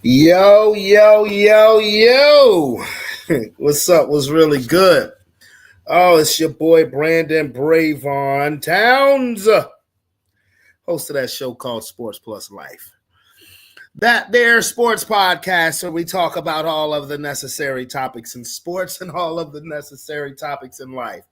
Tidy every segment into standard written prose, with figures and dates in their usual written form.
Yo, yo, yo, yo. What's up? What's really good? Oh, it's your boy Brandon Bravon Towns, host of that show called Sports Plus Life. That there sports podcast where we talk about all of the necessary topics in sports and all of the necessary topics in life.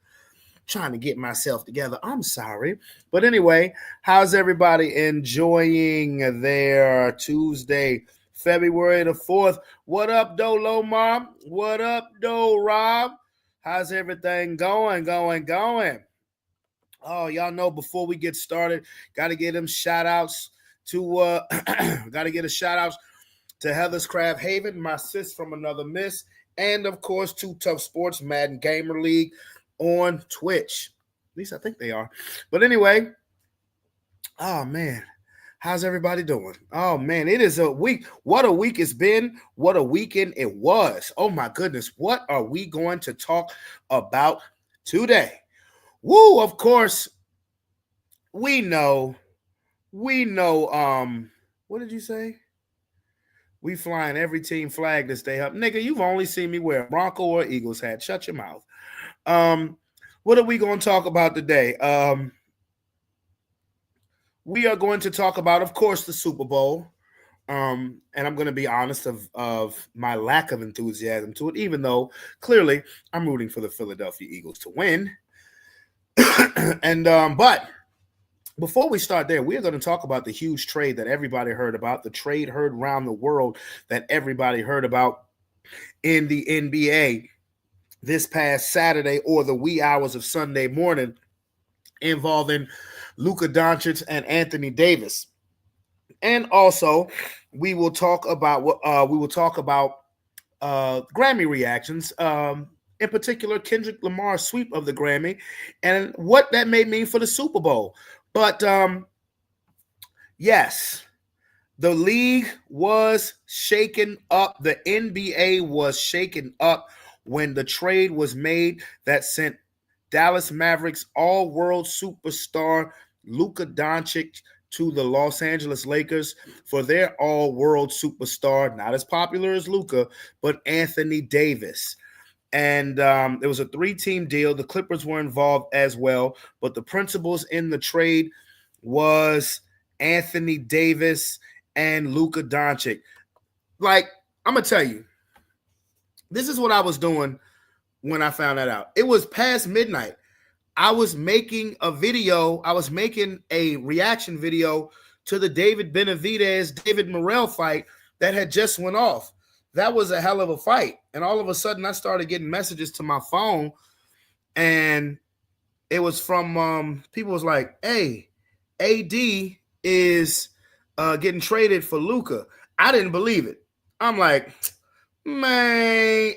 Trying to get myself together. I'm sorry. But anyway, how's everybody enjoying their Tuesday, February the 4th? What up, Dolo Mom? What up, Do Rob? How's everything going? Oh, y'all know before we get started, got to get them shout outs to, got to get a shout outs to Heather's Craft Haven, my sis from another miss, and of course, Too Tough Sports, Madden Gamer League on Twitch. At least I think they are. But anyway, oh man, how's everybody doing? Oh man, it is a week. What a week it's been. What a weekend it was. Oh my goodness, what are we going to talk about today? Woo, of course, we know, what did you say? We flying every team flag this day up. Nigga, you've only seen me wear a Bronco or Eagles hat. Shut your mouth. What are we going to talk about today? We are going to talk about, of course, the Super Bowl. And I'm going to be honest of my lack of enthusiasm to it, even though clearly I'm rooting for the Philadelphia Eagles to win. But before we start there, we are going to talk about the huge trade that everybody heard about, the trade heard around the world that everybody heard about in the NBA this past Saturday or the wee hours of Sunday morning, involving Luka Doncic and Anthony Davis. And also, we will talk about Grammy reactions. In particular, Kendrick Lamar's sweep of the Grammy and what that may mean for the Super Bowl. But yes, the league was shaken up. The NBA was shaken up when the trade was made that sent Dallas Mavericks all-world superstar Luka Doncic to the Los Angeles Lakers for their all-world superstar, not as popular as Luka, but Anthony Davis. And it was a 3-team deal. The Clippers were involved as well, but the principals in the trade was Anthony Davis and Luka Doncic. Like, I'm going to tell you, this is what I was doing when I found that out. It was past midnight. I was making a video. I was making a reaction video to the David Benavidez, David Morrell fight that had just went off. That was a hell of a fight. And all of a sudden, I started getting messages to my phone, and it was from people was like, hey, AD is getting traded for Luka. I didn't believe it. I'm like, man.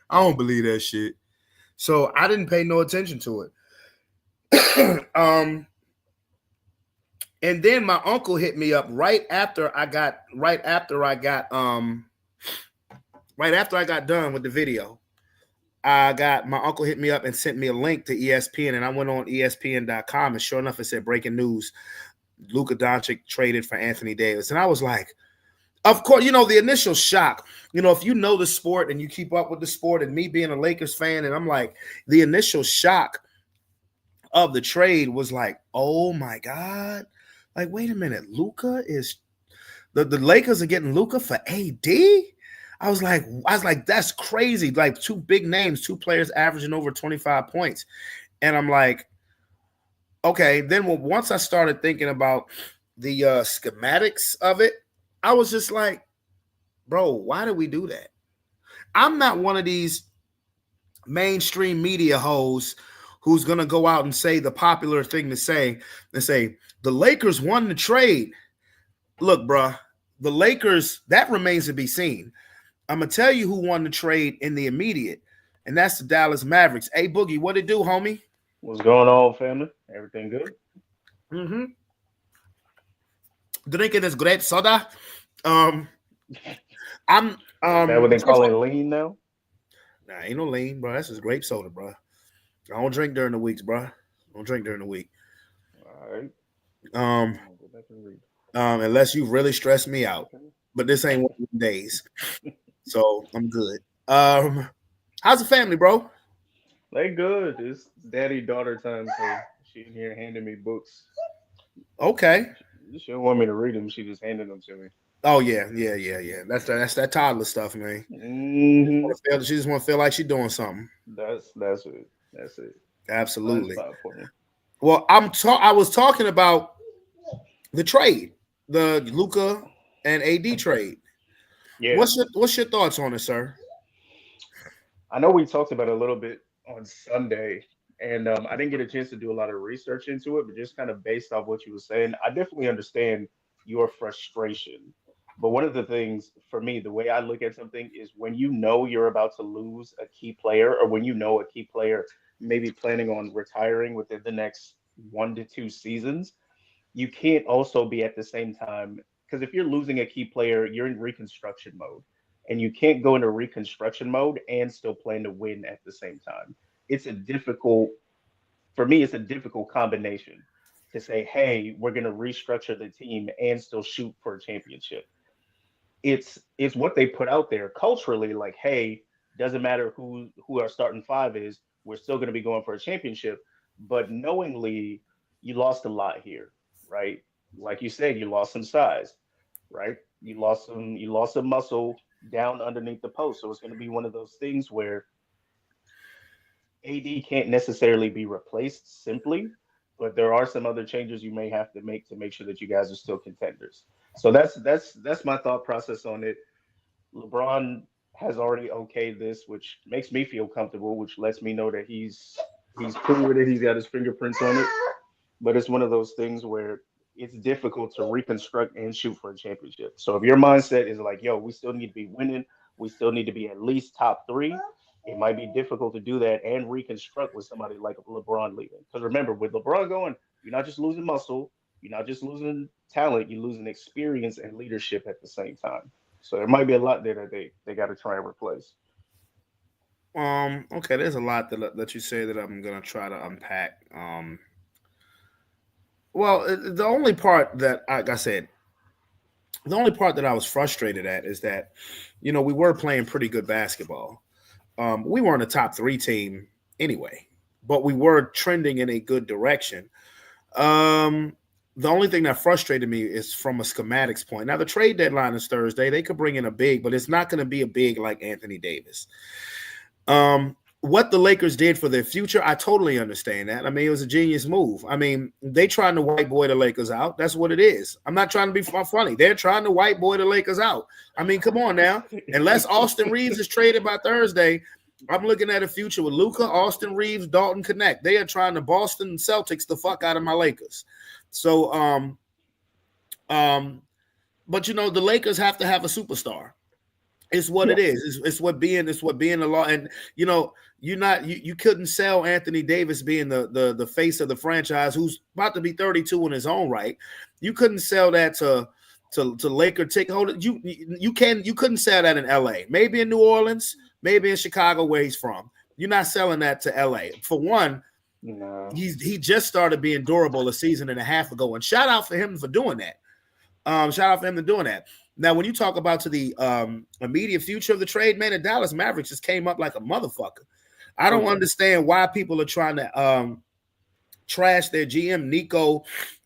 I don't believe that shit. So I didn't pay no attention to it. And then my uncle hit me up right after I got done with the video. My uncle hit me up and sent me a link to ESPN, and I went on ESPN.com, and sure enough, it said breaking news: Luka Doncic traded for Anthony Davis. And I was like, of course, the initial shock, if you know the sport and you keep up with the sport, and me being a Lakers fan, and I'm like, the initial shock of the trade was like, oh my God. Like, wait a minute, Luka is the Lakers are getting Luka for AD? I was like, that's crazy. Like, two big names, two players averaging over 25 points. And I'm like, okay. Then once I started thinking about the schematics of it, I was just like, bro, why did we do that? I'm not one of these mainstream media hoes who's going to go out and say the popular thing to say and say, the Lakers won the trade. Look, bro, the Lakers, that remains to be seen. I'm going to tell you who won the trade in the immediate, and that's the Dallas Mavericks. Hey, Boogie, what it do, homie? What's going on, family? Everything good? Mm-hmm. Drinking this grape soda. I'm Is that what they call it, lean now? Nah, ain't no lean, bro. That's just grape soda, bro. I don't drink during the weeks, bro. Don't drink during the week. All right. Unless you really stress me out. But this ain't one of them days. So I'm good. How's the family, bro? They good. It's daddy-daughter time, so she in here handing me books. Okay. She don't want me to read them. She just handed them to me. Oh yeah. That's that toddler stuff, man. Mm-hmm. She just want to feel like she's doing something. That's it. That's it. Absolutely. Well, I was talking about the trade, the Luka and AD trade. Yeah. What's your thoughts on it, sir? I know we talked about it a little bit on Sunday, and I didn't get a chance to do a lot of research into it, but just kind of based off what you were saying, I definitely understand your frustration. But one of the things for me, the way I look at something is when you know you're about to lose a key player, or when you know a key player may be planning on retiring within the next 1 to 2 seasons, you can't also be at the same time, because if you're losing a key player, you're in reconstruction mode, and you can't go into reconstruction mode and still plan to win at the same time. It's a difficult, for me, it's a difficult combination to say, hey, we're going to restructure the team and still shoot for a championship. It's what they put out there culturally, like, hey, doesn't matter who our starting five is, we're still going to be going for a championship. But knowingly, you lost a lot here, right? Like you said, you lost some size, right? You lost some muscle down underneath the post. So it's going to be one of those things where AD can't necessarily be replaced simply, but there are some other changes you may have to make sure that you guys are still contenders. So that's my thought process on it. LeBron has already okayed this, which makes me feel comfortable, which lets me know that he's cool with it. He's got his fingerprints on it. But it's one of those things where it's difficult to reconstruct and shoot for a championship. So if your mindset is like, yo, we still need to be winning, we still need to be at least top 3, it might be difficult to do that and reconstruct with somebody like LeBron leaving. Because remember, with LeBron going, you're not just losing muscle, you're not just losing talent, you're losing experience and leadership at the same time. So there might be a lot there that they got to try and replace. Okay, there's a lot that you say that I'm gonna try to unpack. Well, the only part that, like I said, the only part that I was frustrated at is that, we were playing pretty good basketball. We weren't a top 3 team anyway, but we were trending in a good direction. The only thing that frustrated me is from a schematics point. Now, the trade deadline is Thursday. They could bring in a big, but it's not going to be a big like Anthony Davis. What the Lakers did for their future, I totally understand that. I mean, it was a genius move. I mean, they trying to white boy the Lakers out. That's what it is. I'm not trying to be funny. They're trying to white boy the Lakers out. I mean, come on now. Unless Austin Reeves is traded by Thursday, I'm looking at a future with Luka, Austin Reeves, Dalton Connect. They are trying to Boston Celtics the fuck out of my Lakers. So, but the Lakers have to have a superstar. It's what it is. It's what being the law. And you couldn't sell Anthony Davis being the face of the franchise, who's about to be 32 in his own right. You couldn't sell that to Laker ticket holders. You couldn't sell that in LA. Maybe in New Orleans, maybe in Chicago where he's from. You're not selling that to LA. For one, no. He just started being durable a season and a half ago. And shout out for him for doing that. Now, when you talk about to the immediate future of the trade, man, the Dallas Mavericks just came up like a motherfucker. I don't understand why people are trying to trash their GM, Nico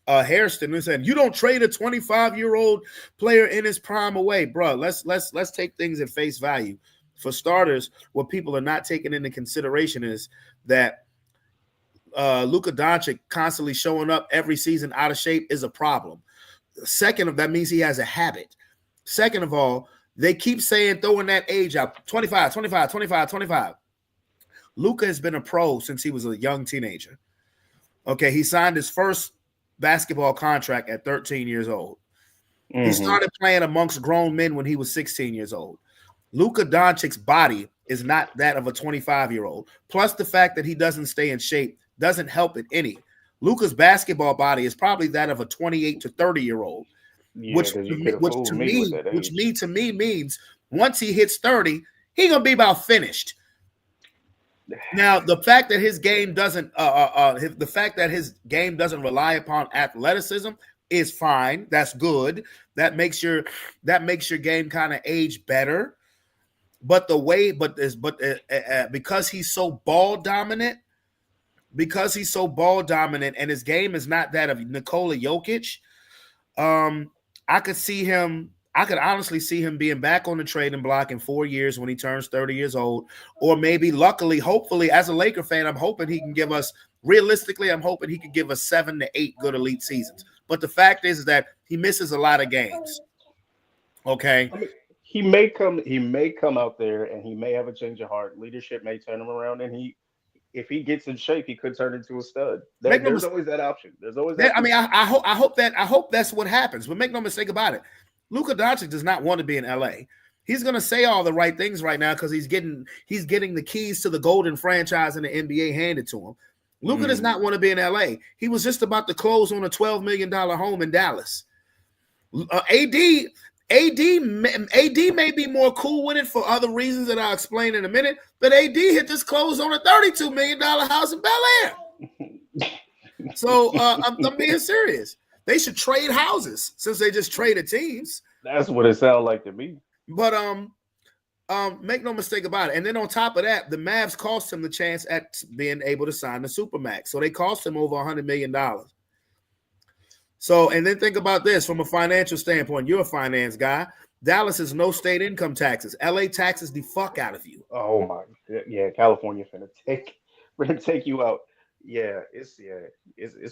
Hairston, and saying, you don't trade a 25-year-old player in his prime away, bro. Let's take things at face value. For starters, what people are not taking into consideration is that Luka Doncic constantly showing up every season out of shape is a problem. Second, that means he has a habit. Second of all, they keep saying, throwing that age out, 25. Luka has been a pro since he was a young teenager. Okay, he signed his first basketball contract at 13 years old. Mm-hmm. He started playing amongst grown men when he was 16 years old. Luka Doncic's body is not that of a 25-year-old. Plus the fact that he doesn't stay in shape doesn't help it any. Luka's basketball body is probably that of a 28 to 30-year-old. Yeah, which to me means once he hits 30, he's gonna be about finished. Now, the fact that his game doesn't rely upon athleticism is fine. That's good. That makes your game kind of age better. But because he's so ball dominant, and his game is not that of Nikola Jokic, I could honestly see him being back on the trading block in 4 years when he turns 30 years old, or maybe hopefully, as a Laker fan, I'm hoping he can give us 7 to 8 good elite seasons. But the fact is that he misses a lot of games. Okay. I mean, he may come out there and he may have a change of heart. Leadership may turn him around, and if he gets in shape, he could turn into a stud. There's always that option. There's always that. I mean, I hope that's what happens. But make no mistake about it. Luka Doncic does not want to be in LA. He's going to say all the right things right now because he's getting the keys to the golden franchise in the NBA handed to him. Luka does not want to be in LA. He was just about to close on a $12 million home in Dallas. AD may be more cool with it for other reasons that I'll explain in a minute, but AD had just closed on a $32 million house in Bel Air. So I'm being serious. They should trade houses since they just traded teams. That's what it sounds like to me. But make no mistake about it. And then on top of that, the Mavs cost him the chance at being able to sign the Supermax. So they cost him over $100 million. So, and then think about this from a financial standpoint. You're a finance guy. Dallas has no state income taxes. LA taxes the fuck out of you. Oh my, yeah, California finna take you out. It's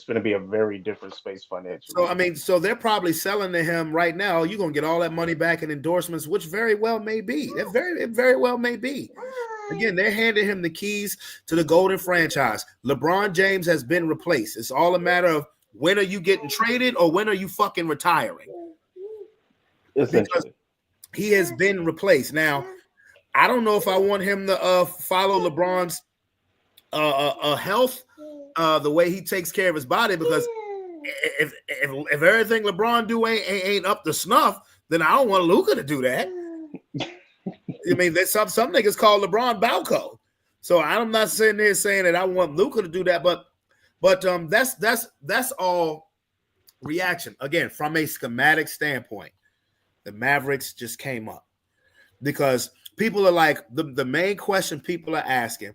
going to be a very different space financially. So, I mean, so they're probably selling to him right now. You're going to get all that money back in endorsements, which very well may be. It very well may be. Again, they're handing him the keys to the golden franchise. LeBron James has been replaced. It's all a matter of when are you getting traded or when are you fucking retiring? Because he has been replaced. Now, I don't know if I want him to follow LeBron's health, the way he takes care of his body, because if everything LeBron do ain't up to snuff, then I don't want Luka to do that. I mean, there's some niggas call LeBron Balco, so I'm not sitting there saying that I want Luka to do that, but that's all reaction. Again, from a schematic standpoint, the Mavericks just came up because people are like the main question people are asking.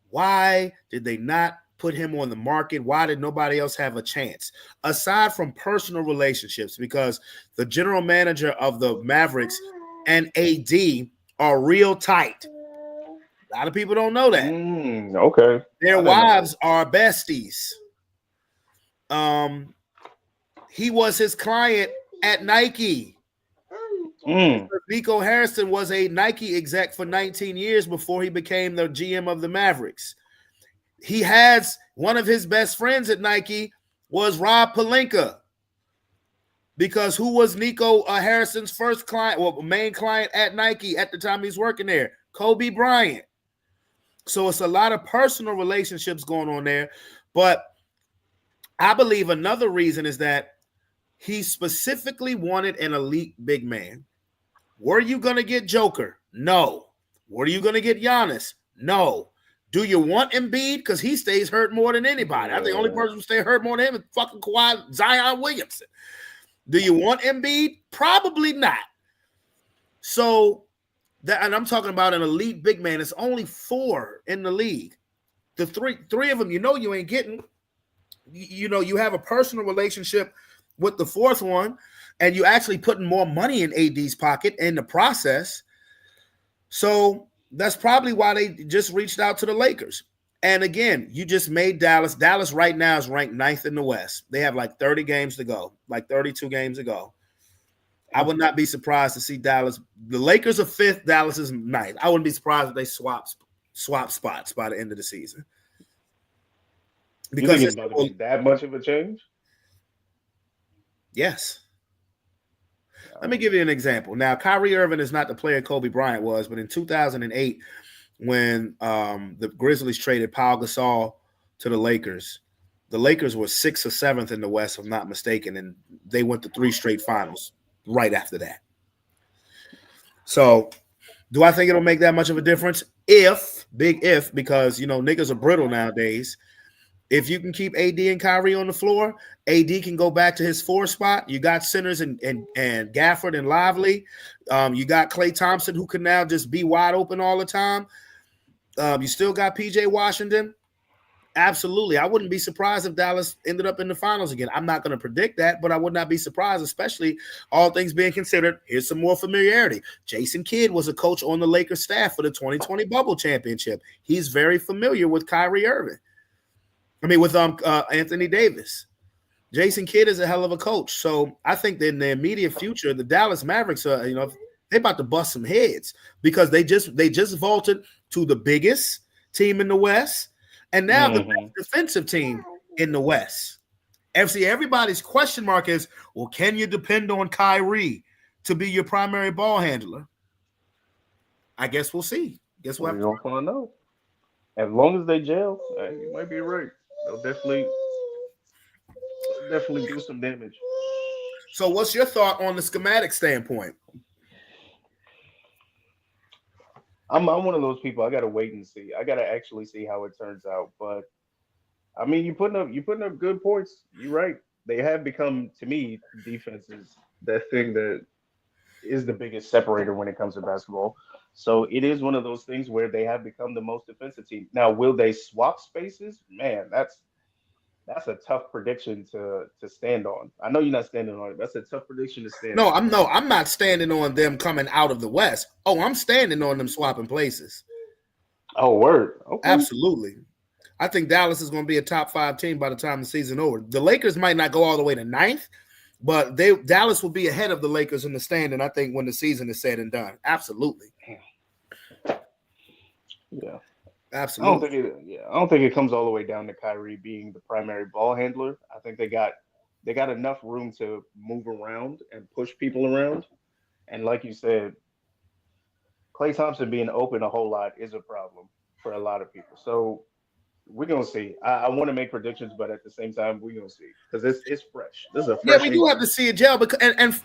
Why did they not put him on the market? Why did nobody else have a chance? Aside from personal relationships, because the general manager of the Mavericks and AD are real tight. A lot of people don't know that. Okay. Their wives are besties. He was his client at Nike. Nico Harrison was a Nike exec for 19 years before he became the GM of the Mavericks. He has one of his best friends at Nike was Rob Pelinka, because who was Nico Harrison's first client, well, main client at Nike at the time he's working there? Kobe Bryant. So it's a lot of personal relationships going on there. But I believe another reason is that he specifically wanted an elite big man. Were you going to get Joker? No. Were you going to get Giannis? No. Do you want Embiid? Because he stays hurt more than anybody. I think the only person who stays hurt more than him is fucking Kawhi, Zion Williamson. Do you want Embiid? Probably not. So, and I'm talking about an elite big man. It's only 4 in the league. The three of them, you ain't getting. You have a personal relationship with the 4th one, and you actually putting more money in AD's pocket in the process. So that's probably why they just reached out to the Lakers. And again, you just made Dallas. Dallas right now is ranked 9th in the West. They have like 30 games to go, like 32 games to go. I would not be surprised to see Dallas. The Lakers are 5th. Dallas is 9th. I wouldn't be surprised if they swap spots by the end of the season. Because it's about to be that much of a change? Yes. Let me give you an example. Now, Kyrie Irving is not the player Kobe Bryant was, but in 2008, when the Grizzlies traded Pau Gasol to the Lakers were 6th or 7th in the West, if I'm not mistaken, and they went to 3 straight finals right after that. So, do I think it'll make that much of a difference? If big if, because niggas are brittle nowadays. If you can keep AD and Kyrie on the floor, AD can go back to his 4 spot. You got centers and Gafford and Lively. You got Klay Thompson, who can now just be wide open all the time. You still got PJ Washington. Absolutely. I wouldn't be surprised if Dallas ended up in the finals again. I'm not going to predict that, but I would not be surprised, especially all things being considered. Here's some more familiarity. Jason Kidd was a coach on the Lakers staff for the 2020 Bubble Championship. He's very familiar with Kyrie Irving. With Anthony Davis. Jason Kidd is a hell of a coach. So I think that in the immediate future, the Dallas Mavericks are, they're about to bust some heads because they just vaulted to the biggest team in the West and now the best defensive team in the West. Everybody's question mark is, well, can you depend on Kyrie to be your primary ball handler? I guess we'll see. Guess what? We don't want to know. As long as they gel, you might be right. They'll definitely do some damage. So what's your thought on the schematic standpoint? I'm one of those people. I gotta wait and see. I gotta actually see how it turns out. But I mean, you putting up good points. You're right. They have become, to me, defenses, that thing that is the biggest separator when it comes to basketball. So it is one of those things where they have become the most defensive team. Now, will they swap spaces? Man, that's a tough prediction to stand on. I know you're not standing on it. That's a tough prediction to stand on. I'm not standing on them coming out of the West. Oh, I'm standing on them swapping places. Oh, word. Okay. Absolutely. I think Dallas is going to be a top 5 team by the time the season over. The Lakers might not go all the way to 9th, but Dallas will be ahead of the Lakers in the standing, I think, when the season is said and done. Absolutely. Yeah. Absolutely. I don't think it comes all the way down to Kyrie being the primary ball handler. I think they got enough room to move around and push people around. And like you said, Klay Thompson being open a whole lot is a problem for a lot of people. So we're gonna see. I want to make predictions, but at the same time, we're gonna see because it's fresh. This is a fresh. Yeah, we do have to see a gel because and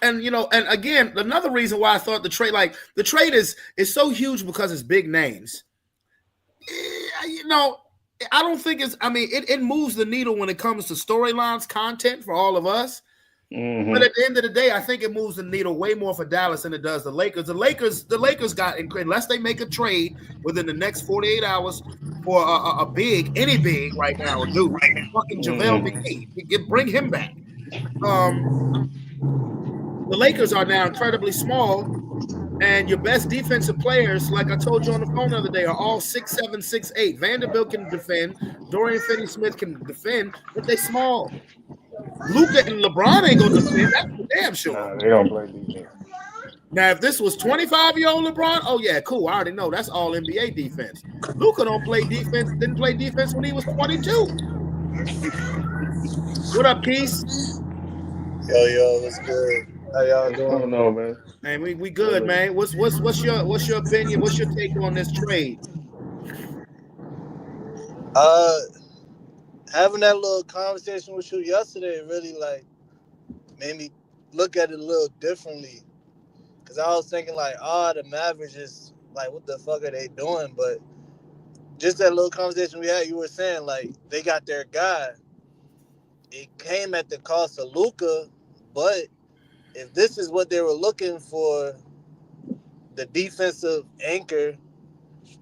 again, another reason why I thought the trade is so huge because it's big names. I don't think it moves the needle when it comes to storylines, content for all of us. Mm-hmm. But at the end of the day, I think it moves the needle way more for Dallas than it does the Lakers. The Lakers got, unless they make a trade within the next 48 hours for any big right now, or dude, fucking JaVale McGee, bring him back. The Lakers are now incredibly small. And your best defensive players, like I told you on the phone the other day, are all 6'7", 6'8". Vanderbilt can defend. Dorian Finney-Smith can defend, but they small. Luka and LeBron ain't gonna defend. That's for damn sure. Nah, they don't play defense. Now, if this was 25-year-old LeBron, oh yeah, cool. I already know that's all NBA defense. Luka don't play defense. Didn't play defense when he was 22. What up, Keith? Yo, what's good? How y'all doing? I don't know, man. Man, we good, man. What's your opinion? What's your take on this trade? Having that little conversation with you yesterday really made me look at it a little differently. Cause I was thinking the Mavericks is what the fuck are they doing? But just that little conversation we had, you were saying they got their guy. It came at the cost of Luka, but if this is what they were looking for, the defensive anchor,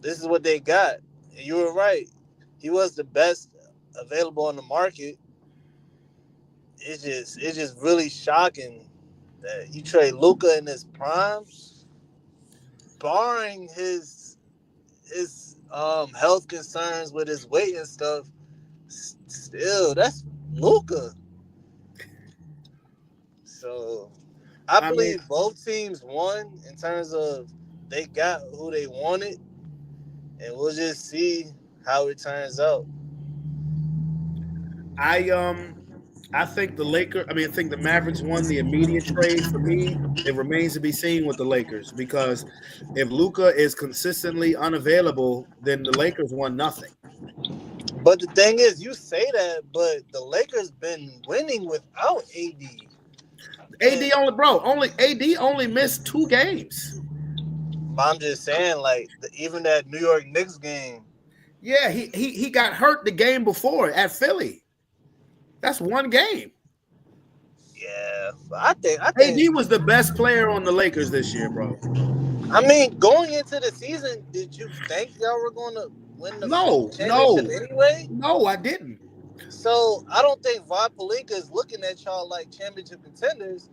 this is what they got. And you were right. He was the best available on the market. It's just really shocking that you trade Luka in his prime, barring his health concerns with his weight and stuff. Still, that's Luka. So I believe both teams won in terms of they got who they wanted, and we'll just see how it turns out. I think the Mavericks won the immediate trade. For me, it remains to be seen with the Lakers, because if Luka is consistently unavailable, then the Lakers won nothing. But the thing is, you say that, but the Lakers been winning without AD. AD only missed 2 games. I'm just saying, like, even that New York Knicks game. Yeah, he got hurt the game before at Philly. That's one game. Yeah, but I think AD was the best player on the Lakers this year, bro. I mean, going into the season, did you think y'all were going to win the championship anyway? No, I didn't. So I don't think Rob Pelinka is looking at y'all like championship contenders.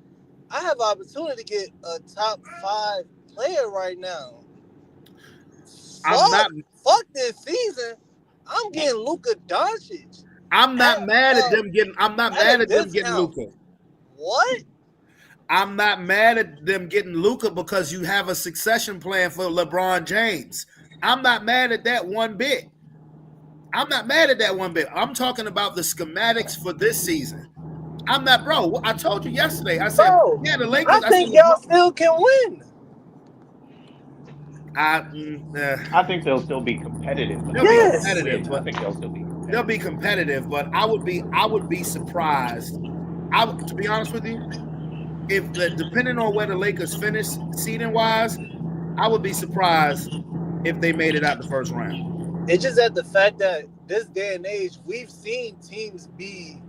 I have opportunity to get a top 5 player right now. Fuck this season. I'm getting Luka Doncic. I'm not mad at them getting. I'm not mad at them getting Luka. What? I'm not mad at them getting Luka because you have a succession plan for LeBron James. I'm not mad at that one bit. I'm talking about the schematics for this season. I'm not, bro. I told you yesterday. I said, yeah, the Lakers. I think y'all still can win. I think they'll still be competitive. They'll be competitive. I think they'll still be competitive. They'll be competitive, but I would be surprised. To be honest with you, depending on where the Lakers finish seeding wise, I would be surprised if they made it out the first round. It's just that the fact that this day and age, we've seen teams be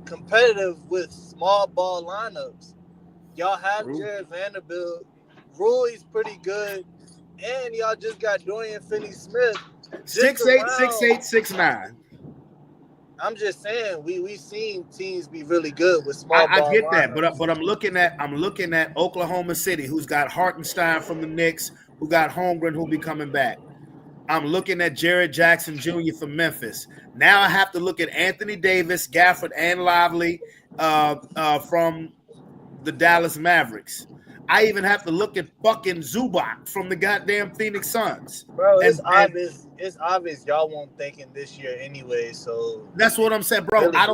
competitive with small ball lineups. Y'all have Jared Vanderbilt. Rui's pretty good. And y'all just got Dorian Finney-Smith. 6'8", 6'8", 6'9". I'm just saying we've seen teams be really good with small ball. I get that, but I'm looking at Oklahoma City, who's got Hartenstein from the Knicks, who got Holmgren, who'll be coming back. I'm looking at Jared Jackson Jr. from Memphis. Now I have to look at Anthony Davis, Gafford, and Lively from the Dallas Mavericks. I even have to look at fucking Zubac from the goddamn Phoenix Suns. Bro, it's obvious y'all won't think in this year anyway. So that's what I'm saying, bro. Really, I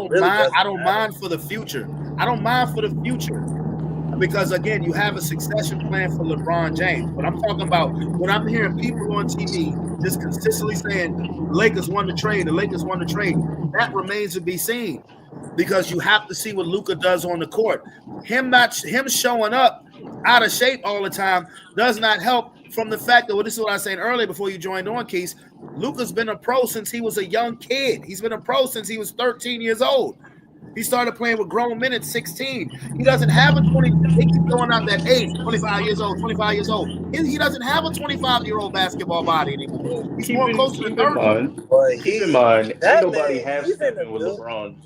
don't mind for the future. I don't mind for the future because again, you have a succession plan for LeBron James. But I'm talking about when I'm hearing people on TV just consistently saying the Lakers won the trade, that remains to be seen because you have to see what Luka does on the court. Him showing up out of shape all the time does not help from the fact that, this is what I was saying earlier before you joined on, Keith. Luka's been a pro since he was a young kid. He's been a pro since he was 13 years old. He started playing with grown men at 16. He doesn't have a 20. They keep going out that age, 25 years old. He doesn't have a 25-year-old basketball body anymore. He's more close to 30. Keep in mind, nobody has stepping with LeBron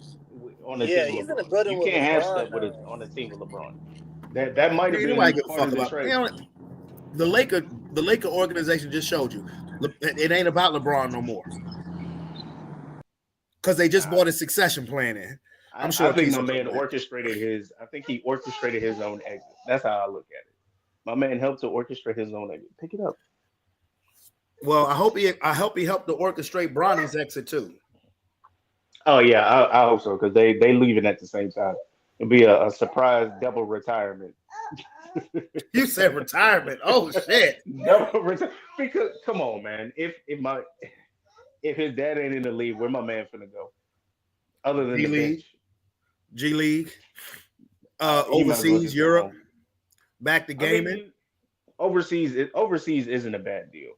on the team. He's in the building you can't have step with on a team with LeBron. That might have been part of the trade. The Laker organization just showed you it ain't about LeBron no more because they just bought a succession plan in. I'm sure. I think my man orchestrated his. I think he orchestrated his own exit. That's how I look at it. My man helped to orchestrate his own exit. Pick it up. Well, I hope he helped to orchestrate Bronny's exit too. Oh yeah, I hope so because they leaving at the same time. It'll be a surprise double retirement. You said retirement. Oh shit! Double retirement. Because come on, man. If his dad ain't in the league, where my man finna go? Other than G League, overseas, Europe, back to gaming. I mean, overseas isn't a bad deal.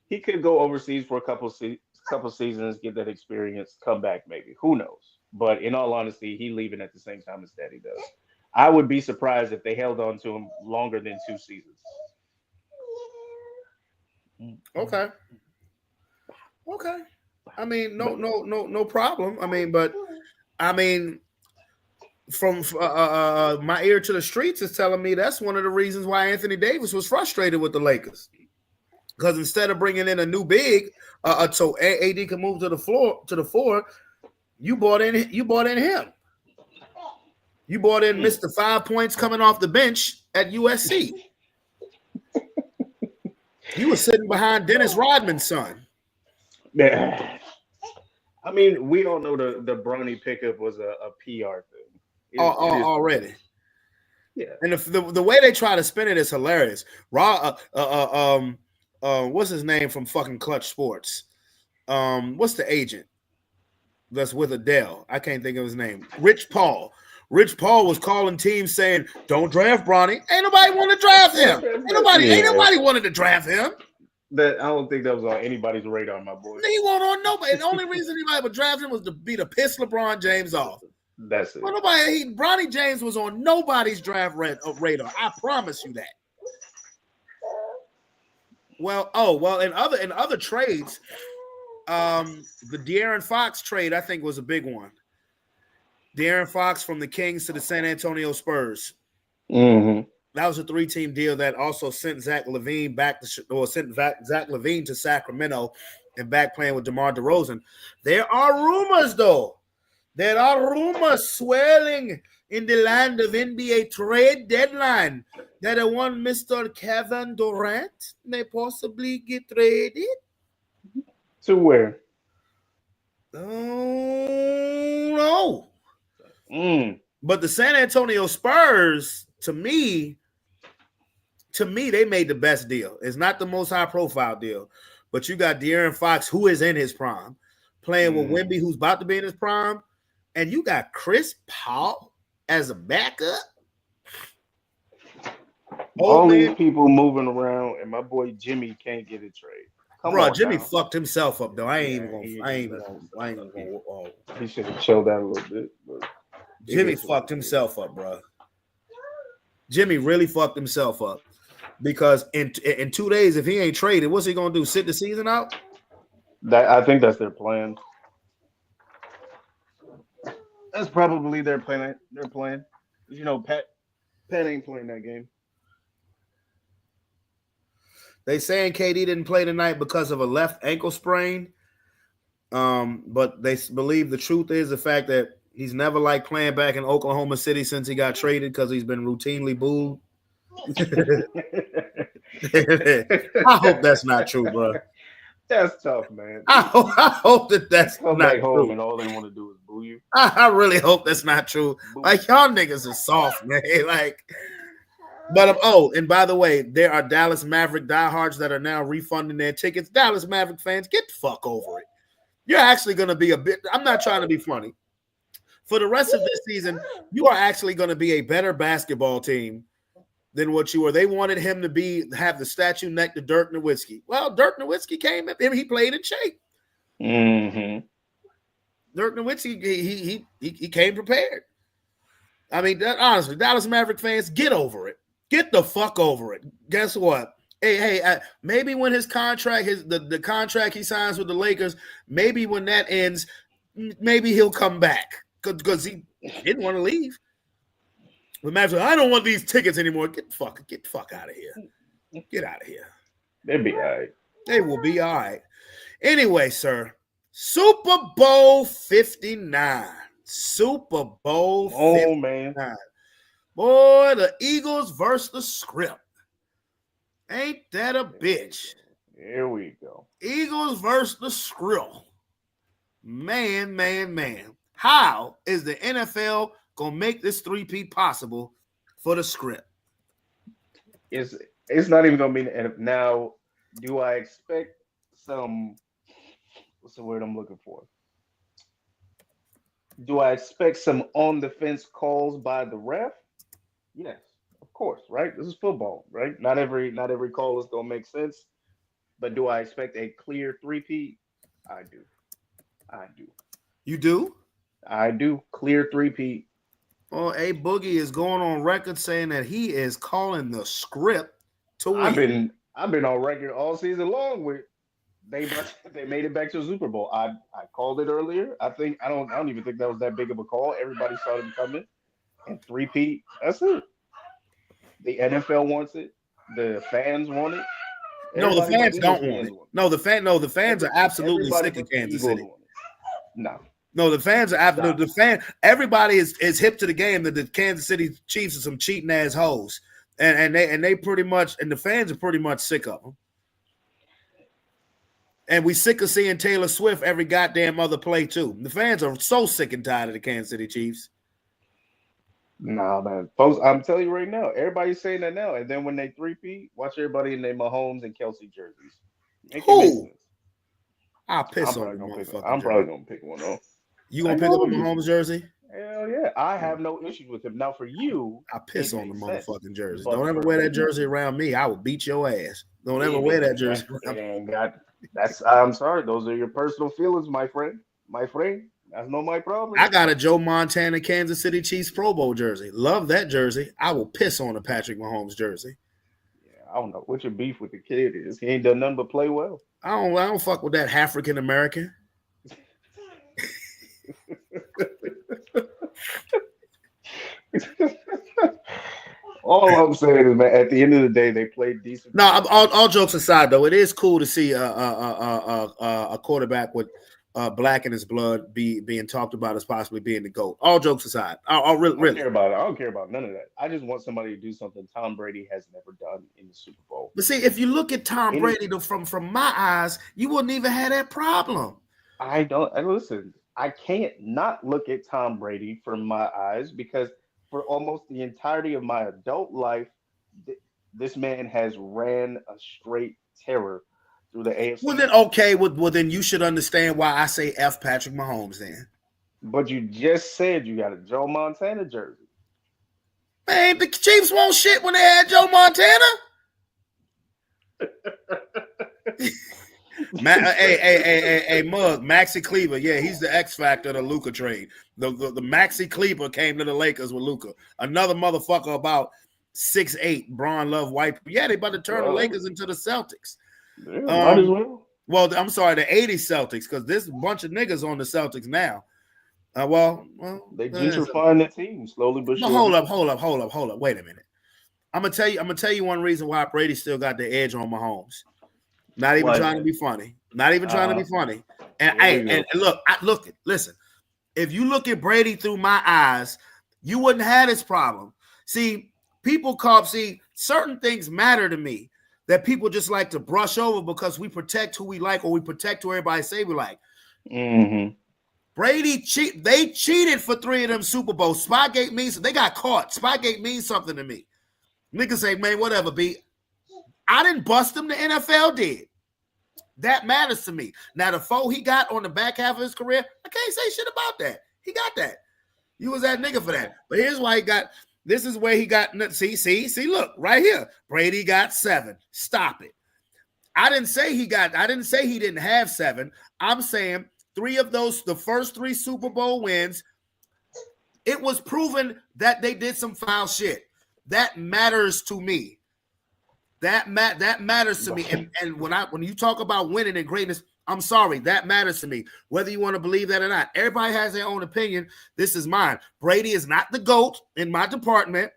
He could go overseas for a couple seasons, get that experience, come back maybe. Who knows? But in all honesty, he leaving at the same time as Daddy does. I would be surprised if they held on to him longer than 2 seasons. Okay. I mean, no problem. I mean, from my ear to the streets is telling me that's one of the reasons why Anthony Davis was frustrated with the Lakers. Because instead of bringing in a new big, so AD can move to the floor, you bought in him. You bought in Mr. 5 points coming off the bench at USC. You were sitting behind Dennis Rodman's son. Yeah. I mean, we all know the Bronny pickup was a PR thing. Already. Yeah. And the way they try to spin it is hilarious. What's his name from fucking Clutch Sports? What's the agent that's with Adele? I can't think of his name. Rich Paul Rich Paul was calling teams saying, "Don't draft Bronny." Ain't nobody want to draft him. Ain't nobody wanted to draft him. That I don't think that was on anybody's radar, my boy. He won't on nobody. The only reason anybody would draft him was to be to piss LeBron James off. That's it. Well, Bronny James was on nobody's draft radar. I promise you that. Well, in other trades, the De'Aaron Fox trade I think was a big one. De'Aaron Fox from the Kings to the San Antonio Spurs. Mm-hmm. That was a 3-team deal that also sent Zach LaVine to Sacramento and back playing with DeMar DeRozan. There are rumors, though. There are rumors swirling in the land of NBA trade deadline that one Mr. Kevin Durant may possibly get traded. To where? No. But the San Antonio Spurs, to me, they made the best deal. It's not the most high-profile deal, but you got De'Aaron Fox, who is in his prime, playing with Wemby, who's about to be in his prime, and you got Chris Paul as a backup. All these people moving around, and my boy Jimmy can't get a trade. Bro, Jimmy fucked himself up though. I ain't even gonna. He should have chilled out a little bit. But Jimmy fucked himself up, bro. Jimmy really fucked himself up because in 2 days, if he ain't traded, what's he gonna do? Sit the season out? I think that's their plan. That's probably their plan. You know, Pat ain't playing that game. They saying KD didn't play tonight because of a left ankle sprain. But they believe the truth is the fact that he's never liked playing back in Oklahoma City since he got traded because he's been routinely booed. I hope that's not true, bro. That's tough, man. I hope that's Come not back home true. and all they want to do is boo you. I really hope that's not true. Like, y'all niggas are soft, man. And by the way, there are Dallas Maverick diehards that are now refunding their tickets. Dallas Maverick fans, get the fuck over it. You're actually going to be I'm not trying to be funny. For the rest of this season, you are actually going to be a better basketball team than what you were. They wanted him to have the statue next to Dirk Nowitzki. Well, Dirk Nowitzki came in, he played in shape. Mm-hmm. Dirk Nowitzki, he came prepared. I mean, honestly, Dallas Maverick fans, get over it. Get the fuck over it. Guess what? Hey, maybe when his contract, the contract he signs with the Lakers, maybe when that ends, maybe he'll come back because he didn't want to leave. But Maverick, I don't want these tickets anymore. Get the fuck out of here. Get out of here. They'll be all right. They will be all right. Anyway, sir, Super Bowl 59. Super Bowl 59. Oh, man. Boy, the Eagles versus the script. Ain't that a bitch? Here we go. Eagles versus the script. Man. How is the NFL going to make this three-peat possible for the script? It's not even going to be the NFL. Now, do I expect some – what's the word I'm looking for? Do I expect some on-the-fence calls by the ref? Yes, of course, right? This is football, right? Not every call is going to make sense. But do I expect a clear three-peat? I do. You do? I do. Clear three-peat. Well, A Boogie is going on record saying that he is calling the script to win. I've been on record all season long with they made it back to the Super Bowl. I called it earlier. I don't even think that was that big of a call. Everybody saw them coming. And three-peat, that's it. The NFL wants it. The fans want it. No, the fans don't want it. No, the fans are absolutely sick of Kansas City. No, the fans are everybody is hip to the game that the Kansas City Chiefs are some cheating ass hoes. And they pretty much, and the fans are pretty much sick of them. And we sick of seeing Taylor Swift every goddamn other play too. The fans are so sick and tired of the Kansas City Chiefs. Nah, man. Folks, I'm telling you right now, everybody's saying that now. And then when they three-peat, watch everybody in their Mahomes and Kelsey jerseys. Who? I'll piss on them. I'm probably going to pick one up. You going to pick up a Mahomes jersey? Hell yeah. I have no issues with him. Now, for you, I piss it on the makes sense. motherfucking jersey. But Don't ever for wear that me, jersey around me. I will beat your ass. Don't ever it wear that ain't jersey got, around it me. ain't got. That's. I'm sorry. Those are your personal feelings, my friend. My friend. That's not my problem. I got a Joe Montana Kansas City Chiefs Pro Bowl jersey. Love that jersey. I will piss on a Patrick Mahomes jersey. Yeah, I don't know what your beef with the kid is. He ain't done nothing but play well. I don't fuck with that African American. All I'm saying is, man, at the end of the day, they played decent. No, all jokes aside, though, it is cool to see a quarterback with black in his blood being talked about as possibly being the GOAT. All jokes aside, I don't really. care about it. I don't care about none of that. I just want somebody to do something Tom Brady has never done in the Super Bowl. But see, if you look at Tom Brady, though, from my eyes, you wouldn't even have that problem. I don't. And listen, I can't not look at Tom Brady from my eyes because for almost the entirety of my adult life, this man has ran a straight terror through the AFC. Well, then okay. Well, then you should understand why I say F Patrick Mahomes. Then, but you just said you got a Joe Montana jersey. Man, the Chiefs won't shit when they had Joe Montana. Hey, Mug, Maxi Kleber. Yeah, he's the X factor of the Luka trade. The Maxi Kleber came to the Lakers with Luka. Another motherfucker about 6'8", Braun Love White. Yeah, they about to turn the Lakers into the Celtics. Yeah, might as well. Well, I'm sorry, the 80s Celtics, because there's a bunch of niggas on the Celtics now. Well, they gentrifying the team slowly but surely. Hold up. Wait a minute. I'm gonna tell you one reason why Brady still got the edge on Mahomes. Not even trying to be funny. And listen. If you look at Brady through my eyes, you wouldn't have this problem. See, certain things matter to me that people just like to brush over because we protect who we like or we protect who everybody say we like. Mm-hmm. Brady they cheated for 3 of them Super Bowls. Spygate means they got caught. Spygate means something to me. Niggas say, man, whatever, B. I didn't bust him. The NFL did. That matters to me. Now, the foe he got on the back half of his career, I can't say shit about that. He got that. You was that nigga for that. But here's why he got. This is where he got. See. Look right here. Brady got 7. Stop it. I didn't say he didn't have 7. I'm saying 3 of those, the first 3 Super Bowl wins, it was proven that they did some foul shit. That matters to me. That matters to me. And when you talk about winning and greatness, I'm sorry, that matters to me. Whether you want to believe that or not, everybody has their own opinion. This is mine. Brady is not the GOAT in my department.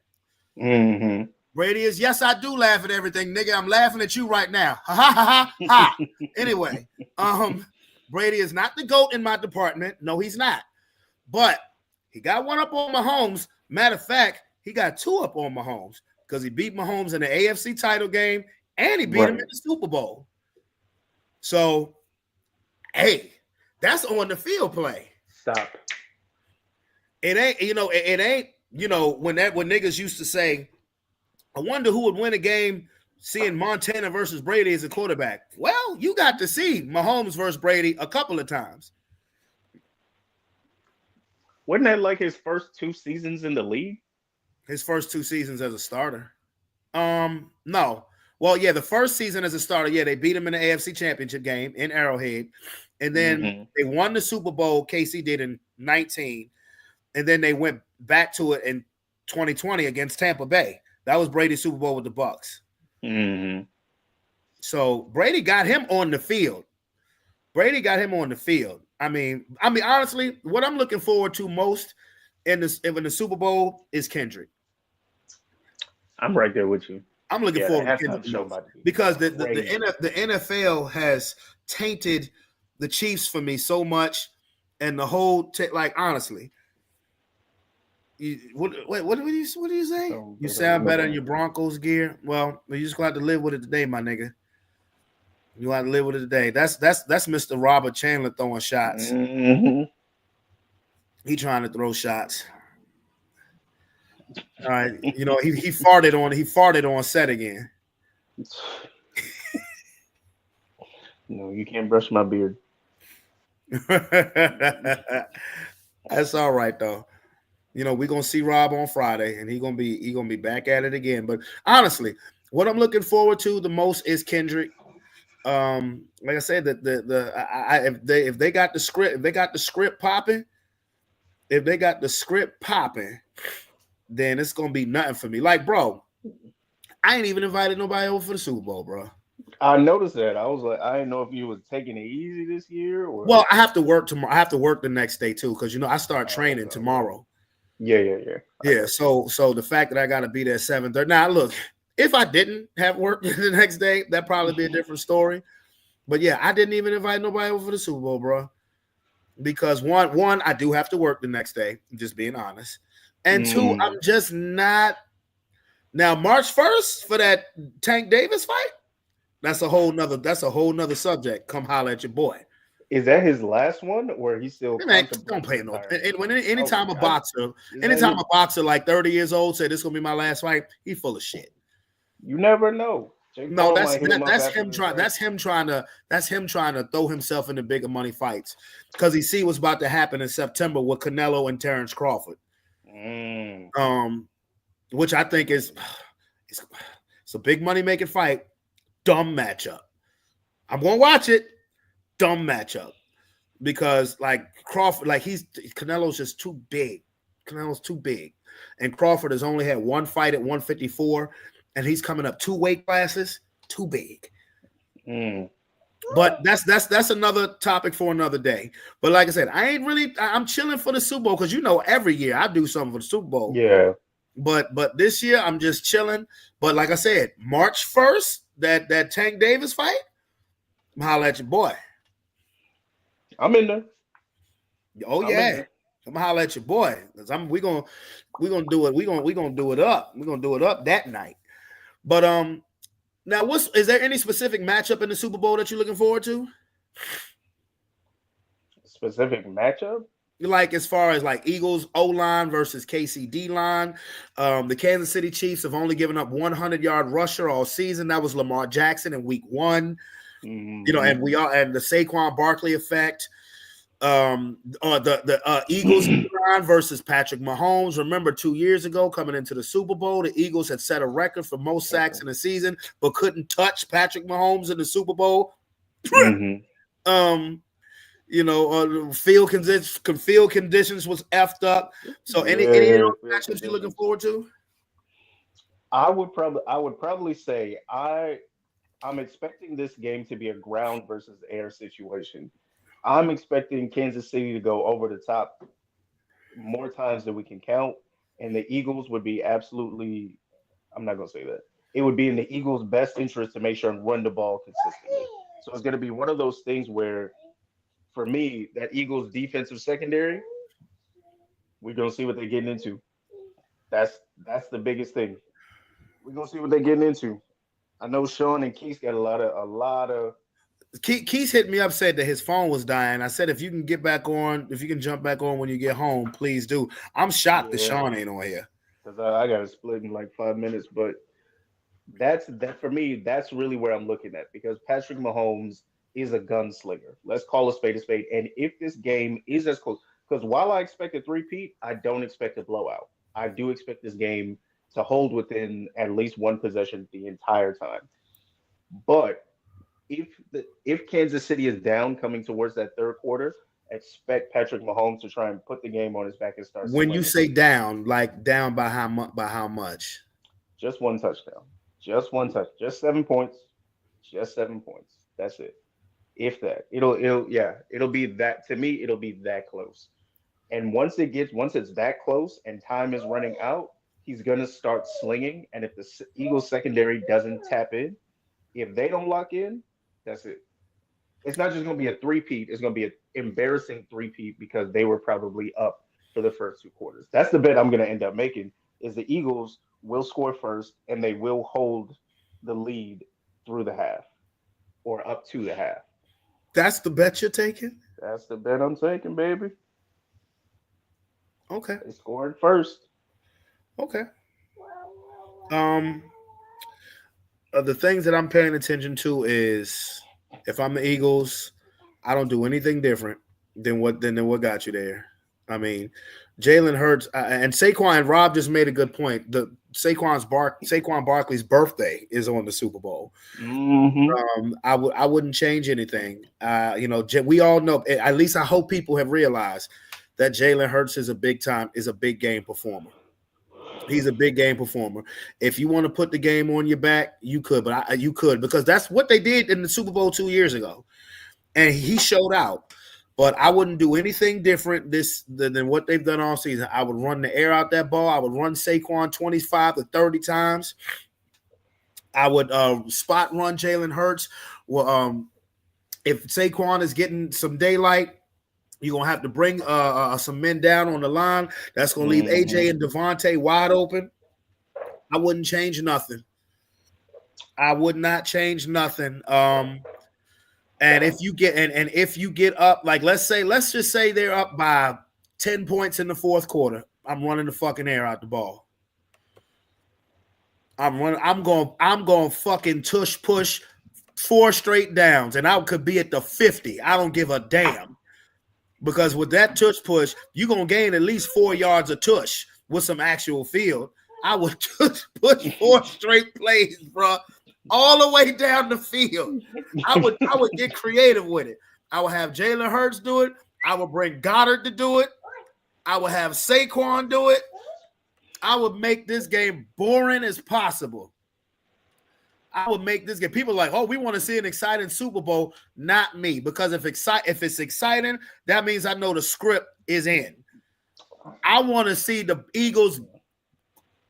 Mm-hmm. Brady is, yes, I do laugh at everything, nigga. I'm laughing at you right now. Ha ha ha ha. Anyway, Brady is not the GOAT in my department. No, he's not. But he got 1 up on Mahomes. Matter of fact, he got 2 up on Mahomes because he beat Mahomes in the AFC title game and he beat him in the Super Bowl. So, hey, that's on the field play. Stop. It ain't, when niggas used to say, I wonder who would win a game seeing Montana versus Brady as a quarterback. Well, you got to see Mahomes versus Brady a couple of times. Wasn't that like his first 2 seasons in the league? His first 2 seasons as a starter. No. Well, yeah, the first season as a starter, yeah, they beat him in the AFC Championship game in Arrowhead. And then they won the Super Bowl, KC did in 19. And then they went back to it in 2020 against Tampa Bay. That was Brady's Super Bowl with the Bucs. Mm-hmm. So Brady got him on the field. I mean, honestly, what I'm looking forward to most in the Super Bowl is Kendrick. I'm right there with you. I'm looking forward to Kendrick because the NFL has tainted the Chiefs for me so much, and the whole honestly. What do you say? You sound better in your Broncos gear. Well, you just got to live with it today, my nigga. You got to live with it today. That's Mr. Robert Chandler throwing shots. Mm-hmm. He trying to throw shots. All right, he farted on set again. No, you can't brush my beard. That's all right though. You know, we're gonna see Rob on Friday, and he gonna be back at it again. But honestly, what I'm looking forward to the most is Kendrick. Like I said, if they got the script popping, then it's gonna be nothing for me. Like, bro, I ain't even invited nobody over for the Super Bowl, bro. I noticed that. I was like, I didn't know if you was taking it easy this year or. Well, I have to work tomorrow. I have to work the next day too, because I start training tomorrow. Yeah. So the fact that I got to be there 7:30. Now, look, if I didn't have work the next day, that'd probably be a different story. But yeah, I didn't even invite nobody over for the Super Bowl, bro. Because one, I do have to work the next day. Just being honest, and two, I'm just not. Now, March 1st for that Tank Davis fight. That's a whole nother subject. Come holler at your boy. Is that his last one, or he's still? Man, don't play no. Anytime a boxer like 30 years old said this is gonna be my last fight, he full of shit. You never know. No, that's him trying. That's him trying to throw himself into bigger money fights because he see what's about to happen in September with Canelo and Terrence Crawford. Which I think is it's a big money making fight. Dumb matchup. I'm gonna watch it. Dumb matchup because like Crawford, like Canelo's just too big. Canelo's too big, and Crawford has only had one fight at 154, and he's coming up 2 weight classes. Too big. But that's another topic for another day. But like I said, I'm chilling for the Super Bowl because every year I do something for the Super Bowl. Yeah. But this year I'm just chilling. But like I said, March 1st, that Tank Davis fight, I'm holler at your boy. I'm in there. Oh yeah. I'm gonna holler at your boy. Because we're gonna do it. We're gonna do it up. We're gonna do it up that night. But now is there any specific matchup in the Super Bowl that you're looking forward to? Specific matchup? Like as far as like Eagles O-line versus KC D-line. The Kansas City Chiefs have only given up 100-yard rusher all season. That was Lamar Jackson in week 1. And the Saquon Barkley effect. The Eagles line versus Patrick Mahomes. Remember 2 years ago coming into the Super Bowl, the Eagles had set a record for most sacks in the season, but couldn't touch Patrick Mahomes in the Super Bowl. Field conditions was effed up. So any matchups you're looking forward to? I would probably say I'm expecting this game to be a ground versus air situation. I'm expecting Kansas City to go over the top more times than we can count, and the Eagles would be absolutely. I'm not gonna say that. It would be in the Eagles' best interest to make sure and run the ball consistently. So it's gonna be one of those things where, for me, that Eagles defensive secondary, we're gonna see what they're getting into. That's the biggest thing. We're gonna see what they're getting into. I know Sean and Keith got a lot of. Keith hit me up, said that his phone was dying. I said, if you can jump back on when you get home, please do. I'm shocked that Sean ain't on here. Because I got to split in like 5 minutes. But that for me, that's really where I'm looking at, because Patrick Mahomes is a gunslinger. Let's call a spade a spade. And if this game is as close, because while I expect a three-peat, I don't expect a blowout. I do expect this game to hold within at least one possession the entire time. But if Kansas City is down coming towards that third quarter, expect Patrick Mahomes to try and put the game on his back and start. When you say down, like down by how much? Just one touchdown. Just one touch. Just 7 points. Just 7 points. That's it. If that, it'll be that. To me, it'll be that close. And once it's that close and time is running out, he's gonna start slinging. And if the Eagles secondary doesn't tap in, if they don't lock in, that's it. It's not just going to be a three-peat. It's going to be an embarrassing three-peat because they were probably up for the first 2 quarters. That's the bet I'm going to end up making, is the Eagles will score first and they will hold the lead through the half or up to the half. That's the bet you're taking? That's the bet I'm taking, baby. Okay. They scored first. Okay. The things that I'm paying attention to is, if I'm the Eagles, I don't do anything different than what got you there. I mean, Jalen Hurts and Saquon and Rob just made a good point. The Saquon Barkley's birthday is on the Super Bowl. Mm-hmm. I wouldn't change anything. We all know. At least I hope people have realized that Jalen Hurts is a big game performer. He's a big game performer. If you want to put the game on your back, you could, because that's what they did in the Super Bowl 2 years ago, and he showed out. But I wouldn't do anything different than what they've done all season. I would run the air out that ball. I would run Saquon 25 to 30 times. I would spot run Jalen Hurts. Well, if Saquon is getting some daylight, you're going to have to bring some men down on the line. That's going to leave AJ and Devontae wide open. I wouldn't change nothing. I would not change nothing. And if you get up, like let's just say they're up by 10 points in the fourth quarter, I'm running the fucking air out the ball. I'm going fucking tush push 4 straight downs, and I could be at the 50. I don't give a damn. Because with that tush push, you're going to gain at least 4 yards of tush with some actual field. I would tush push 4 straight plays, bro, all the way down the field. I would get creative with it. I would have Jalen Hurts do it. I would bring Goddard to do it. I would have Saquon do it. I would make this game boring as possible. I would make this game. People are like, oh, we want to see an exciting Super Bowl. Not me, because if it's exciting, that means I know the script is in. I want to see the Eagles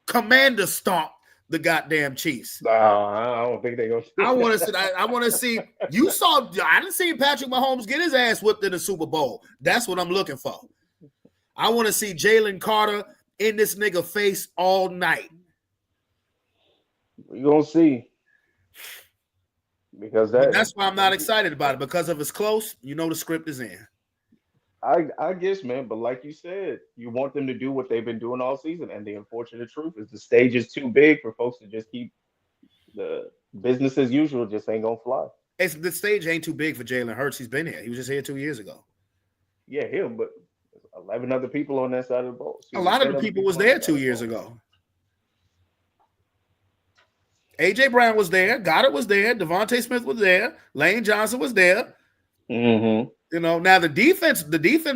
commander stomp the goddamn Chiefs. I don't think they're going to. I want to see. You saw. I didn't see Patrick Mahomes get his ass whipped in the Super Bowl. That's what I'm looking for. I want to see Jalen Carter in this nigga face all night. We're going to see. Because that's why I'm not excited about it. Because if it's close, you know the script is in. I guess, man. But like you said, you want them to do what they've been doing all season. And the unfortunate truth is the stage is too big for folks to just keep the business as usual. Just ain't going to fly. The stage ain't too big for Jalen Hurts. He's been here. He was just here 2 years ago. Yeah, him. But 11 other people on that side of the ball. A lot of the people was there 2 years ago. A.J. Brown was there. Goddard was there. Devontae Smith was there. Lane Johnson was there. Mm-hmm. You know, now the defense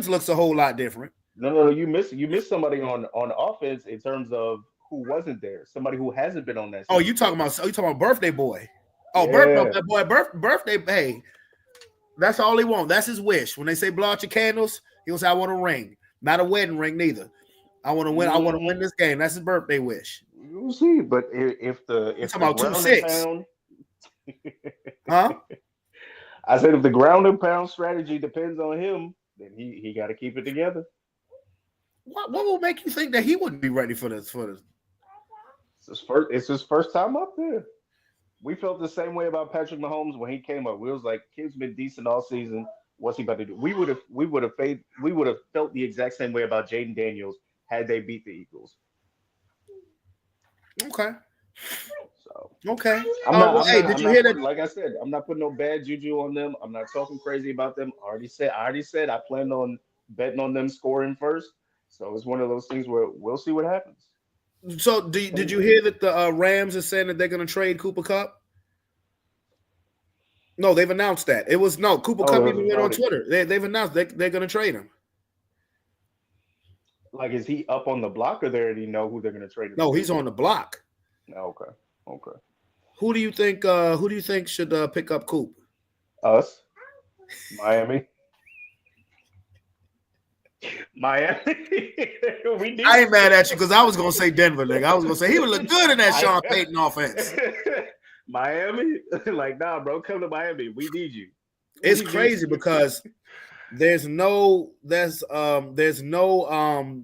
looks a whole lot different. No. You missed somebody on offense in terms of who wasn't there. Somebody who hasn't been on that. Oh, you talking about birthday boy? Oh, yeah. birthday. Hey, that's all he wants. That's his wish. When they say blow out your candles, he'll say, "I want a ring, not a wedding ring, neither. I want to win. I want to win this game." That's his birthday wish. You'll see, but if the about 2-6, huh? I said if the ground and pound strategy depends on him, then he got to keep it together. What will make you think that he wouldn't be ready for this? It's his first time up there. We felt the same way about Patrick Mahomes when he came up. We was like, kid's been decent all season. What's he about to do? We would have felt the exact same way about Jaden Daniels had they beat the Eagles. Okay. So okay. Did you hear that? Like I said, I'm not putting no bad juju on them. I'm not talking crazy about them. I already said I plan on betting on them scoring first. So it's one of those things where we'll see what happens. So did you hear that the Rams are saying that they're going to trade Cooper Kupp? No, they've announced that. Cooper Kupp even went on Twitter. They've announced they're going to trade him. Like, is he up on the block, or they already know who they're going to trade him? No, he's on the block. Okay. Who do you think should pick up Coop? Us. Miami. I ain't mad at you because I was gonna say Denver, nigga. I was gonna say he would look good in that Sean Payton offense. Miami, like, nah, bro, come to Miami. We need you. It's crazy because there's no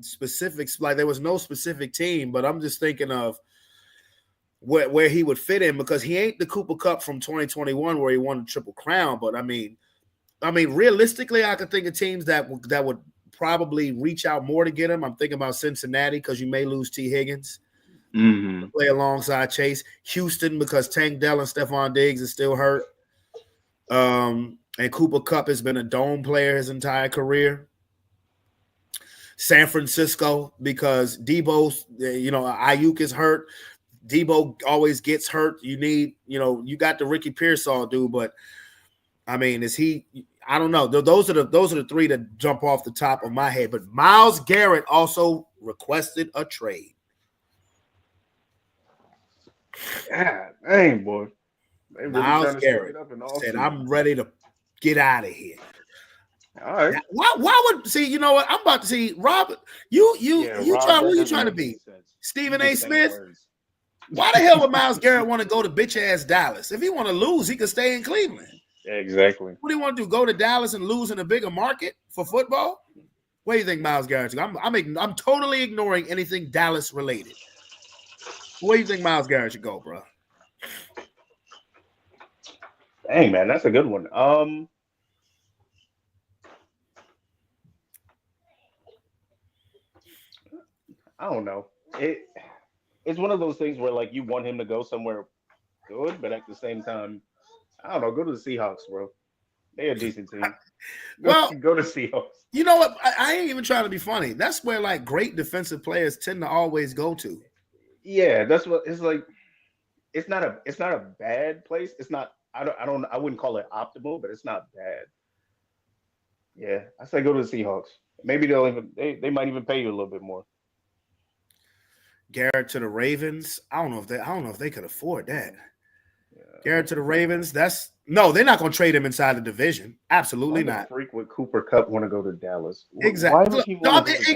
specifics. Like, there was no specific team, but I'm just thinking of where he would fit in, because he ain't the Cooper Kupp from 2021 where he won the Triple Crown. But I mean, realistically, I could think of teams that would probably reach out more to get him. I'm thinking about Cincinnati because you may lose T. Higgins. Mm-hmm. Play alongside Chase. Houston because Tank Dell and Stephon Diggs is still hurt. And Cooper Kupp has been a dome player his entire career. San Francisco because Debo, Ayuk is hurt. Debo always gets hurt. You need, you got the Ricky Pearsall dude, but I mean, is he? I don't know. Those are the three that jump off the top of my head. But Myles Garrett also requested a trade. Yeah, dang boy. They really Myles trying to Garrett it up in the said, offseason. "I'm ready to get out of here." All right. Why would see? You know what? I'm about to see Robert. You trying? What are you trying to be? Stephen A. Smith? Why the hell would Myles Garrett want to go to bitch ass Dallas? If he want to lose, he could stay in Cleveland. Exactly. What do you want to do? Go to Dallas and lose in a bigger market for football? What do you think, Myles Garrett? I'm totally ignoring anything Dallas related. Where do you think Myles Garrett should go, bro? Dang, man, that's a good one. I don't know. It's one of those things where like you want him to go somewhere good, but at the same time, I don't know. Go to the Seahawks, bro. They're a decent team. Go to Seahawks. You know what? I ain't even trying to be funny. That's where like great defensive players tend to always go to. Yeah, that's what it's like. It's not a bad place. It's not. I wouldn't call it optimal, but it's not bad. Yeah, I say go to the Seahawks. Maybe they might even pay you a little bit more. Garrett to the Ravens. I don't know if they could afford that. Yeah. Garrett to the Ravens. They're not going to trade him inside the division. Absolutely not. Freak with Cooper Kupp want to go to Dallas. Exactly.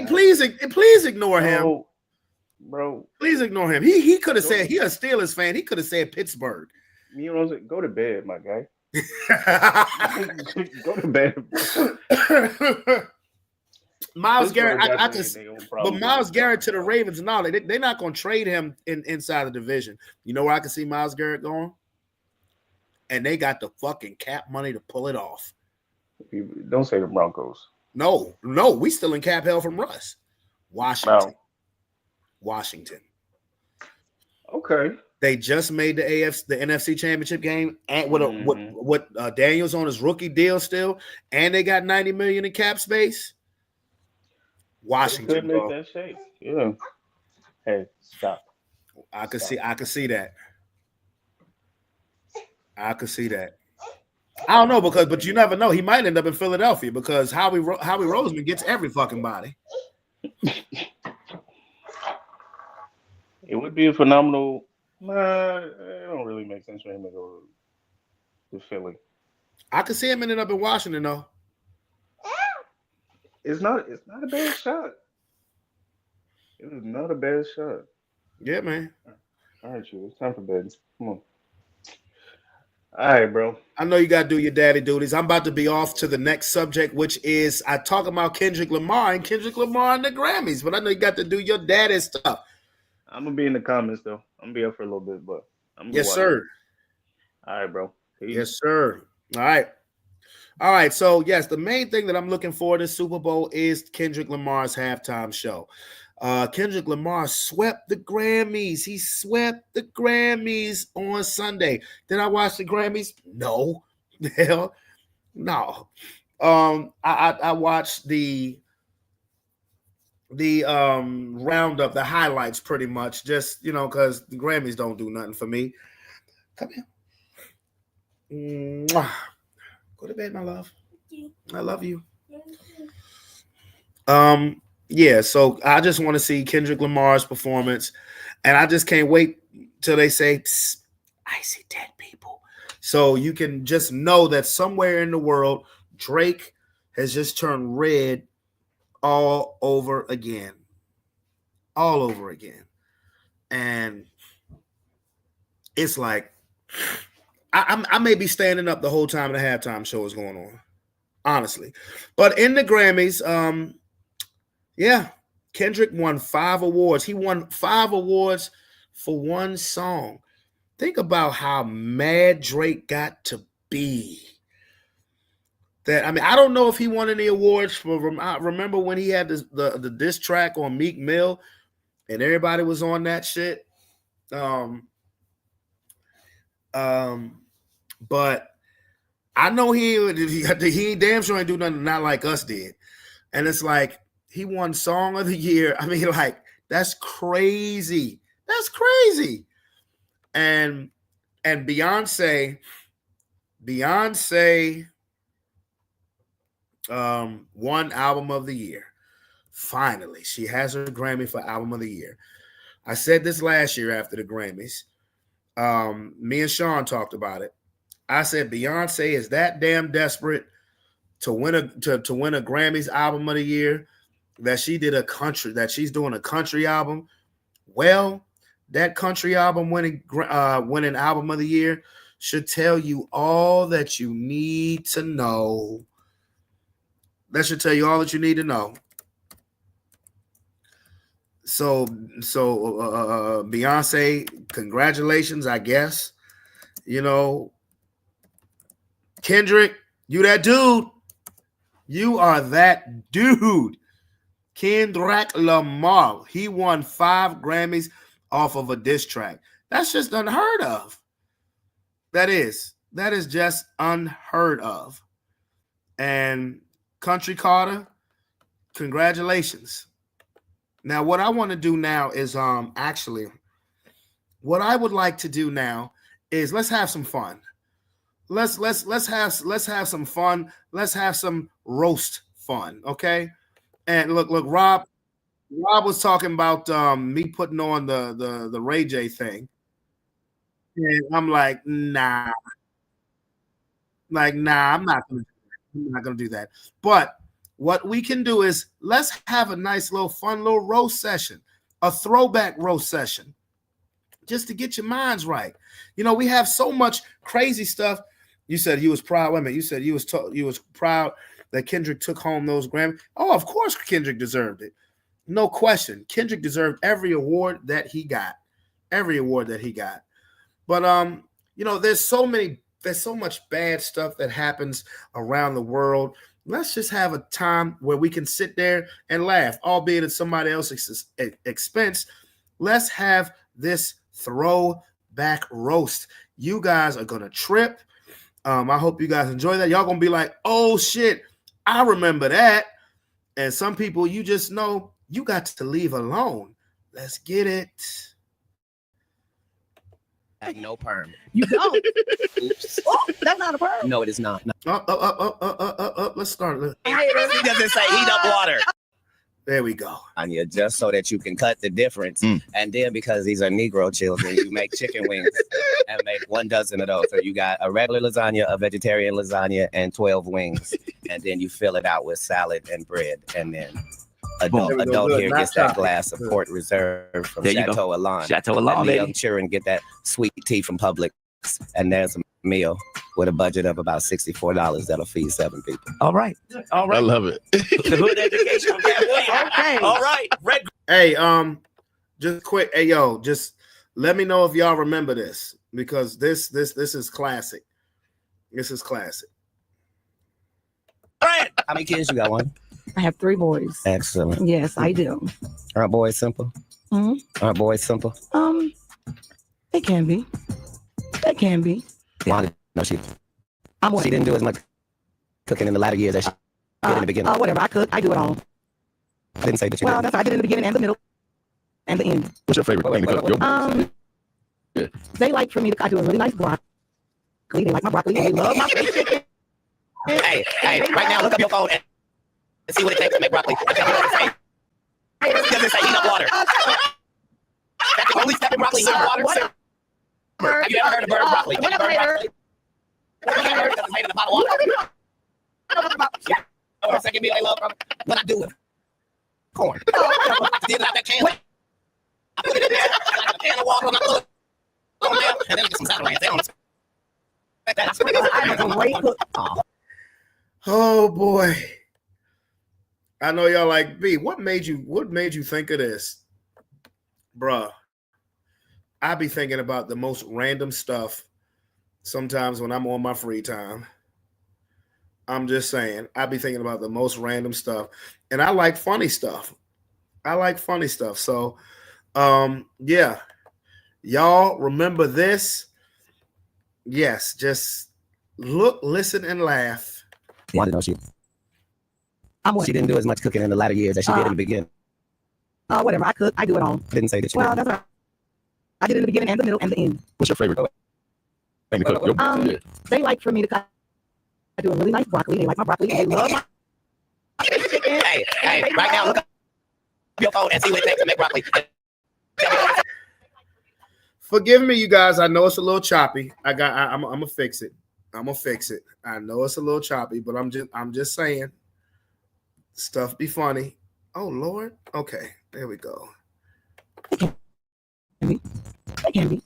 Please ignore him, bro. Please ignore him. He could have said he a Steelers fan. He could have said Pittsburgh. You know, go to bed, my guy. Go to bed. Myles Garrett, I can, but Myles Garrett to the Ravens, no, they're not going to trade him inside the division. You know where I can see Myles Garrett going? And they got the fucking cap money to pull it off. Don't say the Broncos. No, we still in cap hell from Russ. Washington. Okay. They just made the NFC Championship game with Daniels on his rookie deal still, and they got $90 million in cap space. Washington, make that shape. Yeah. Hey, stop. I could see that. I could see that. I don't know but you never know. He might end up in Philadelphia because Howie Roseman gets every fucking body. It would be a phenomenal. It don't really make sense for him to go to Philly. I could see him ending up in Washington though. It's not a bad shot. It is not a bad shot. Yeah, man. All right, you. It's time for bed. Come on. All right, bro. I know you got to do your daddy duties. I'm about to be off to the next subject, which is I talk about Kendrick Lamar and the Grammys, but I know you got to do your daddy stuff. I'm going to be in the comments, though. I'm going to be up for a little bit, but I'm Yes, sir. All right, bro. Peace. Yes, sir. All right. So, yes, the main thing that I'm looking for this Super Bowl is Kendrick Lamar's halftime show. Kendrick Lamar swept the Grammys. He swept the Grammys on Sunday. Did I watch the Grammys? No. Hell, no. I watched the roundup, the highlights pretty much, just, because the Grammys don't do nothing for me. Come here. Mwah. Go to bed, my love. I love you. Yeah, so I just want to see Kendrick Lamar's performance, and I just can't wait till they say, I see dead people. So you can just know that somewhere in the world, Drake has just turned red all over again. And it's like, I may be standing up the whole time the halftime show is going on, honestly. But in the Grammys, yeah, Kendrick won 5 awards. He won 5 awards for one song. Think about how mad Drake got to be. I don't know if he won any awards for. I remember when he had the diss track on Meek Mill, and everybody was on that shit. But I know he damn sure ain't do nothing not like us did, and it's like He won Song of the Year. I mean, like, that's crazy. That's crazy. And Beyonce won Album of the Year. Finally, she has her Grammy for Album of the Year. I said this last year after the Grammys. Me and Sean talked about it. I said Beyonce is that damn desperate to win a Grammys Album of the Year that she's doing a country album. Well, that country album winning Album of the Year should tell you all that you need to know. That should tell you all that you need to know. So Beyonce, congratulations, I guess. You know, Kendrick, you that dude. You are that dude. Kendrick Lamar. He won 5 Grammys off of a diss track. That's just unheard of. That is just unheard of. And Country Carter, congratulations. Now, what I want to do now is what I would like to do now is let's have some fun. Let's have some fun. Let's have some roast fun, okay? And look, Rob was talking about me putting on the Ray J thing. And I'm like, nah. I'm not gonna do that. But what we can do is let's have a nice little fun little roast session, a throwback roast session, just to get your minds right. You know, we have so much crazy stuff. You said you was proud. Wait a minute. You said you was proud that Kendrick took home those Grammys. Oh, of course Kendrick deserved it. No question. Kendrick deserved every award that he got. Every award that he got. But you know, there's so much bad stuff that happens around the world. Let's just have a time where we can sit there and laugh, albeit at somebody else's expense. Let's have this throwback roast. You guys are gonna trip. I hope you guys enjoy that. Y'all gonna be like, oh shit, I remember that. And some people you just know you got to leave alone. Let's get it. No perm. You don't. Oops. Oh, that's not a perm. No, it is not. No. Let's start. He doesn't say heat up water. There we go. On you, just so that you can cut the difference. And then because these are Negro children, you make chicken wings and make 1 dozen of those. So you got a regular lasagna, a vegetarian lasagna, and 12 wings. And then you fill it out with salad and bread. And then adult here gets that glass of Port Reserve from Chateau Alon. Chateau Alon, and the young children get that sweet tea from Publix. And there's a meal with a budget of about $64 that'll feed 7 people. All right. I love it. The hood education. Okay. All right. Hey, just quick. Hey, yo, just let me know if y'all remember this because this is classic. This is classic. How many kids you got? One. I have 3 boys. Excellent. Yes, I do. Aren't boys simple? Aren't boys simple? They can be. They can be. No, she didn't do as much cooking in the latter years as she did in the beginning. Whatever. I cook. I do it all. I didn't say that you Well, didn't. that's what I did in the beginning and the middle and the end. What's your favorite thing to cook? They like for me to. I do a really nice broccoli. They like my broccoli. They love my chicken. Hey, right now, look up your phone and see what it takes to make broccoli. It doesn't say heat up water. That's the only step in broccoli, heat up water. Have you ever heard of bird broccoli? Have you ever heard of broccoli? Have you ever heard of the pot of water? Yeah. Second meal I love, what I do with corn. Steal out that can. I put it in there. I got a pan of water and I put it on there. And then I get some satellite on it. I'm a great cook. Oh boy. I know y'all like B. What made you think of this? Bruh. I be thinking about the most random stuff sometimes when I'm on my free time. I'm just saying, I be thinking about the most random stuff. And I like funny stuff. So yeah. Y'all remember this? Yes, just look, listen, and laugh. Wanted to know she. I'm what? She didn't do as much cooking in the latter years as she did in the beginning. Whatever. I cook. I do it all. Didn't say that you Well, did. that's right. I did it in the beginning and the middle and the end. What's your favorite thing to cook? Your- They like for me to cut. I do a really nice broccoli. They like my broccoli. They love my chicken. Hey, right now, look up your phone and see what it takes to make broccoli. Forgive me, you guys. I know it's a little choppy. I'm gonna fix it. I'm gonna fix it. I know it's a little choppy, but I'm just saying. Stuff be funny. Oh Lord. Okay, there we go. They can be.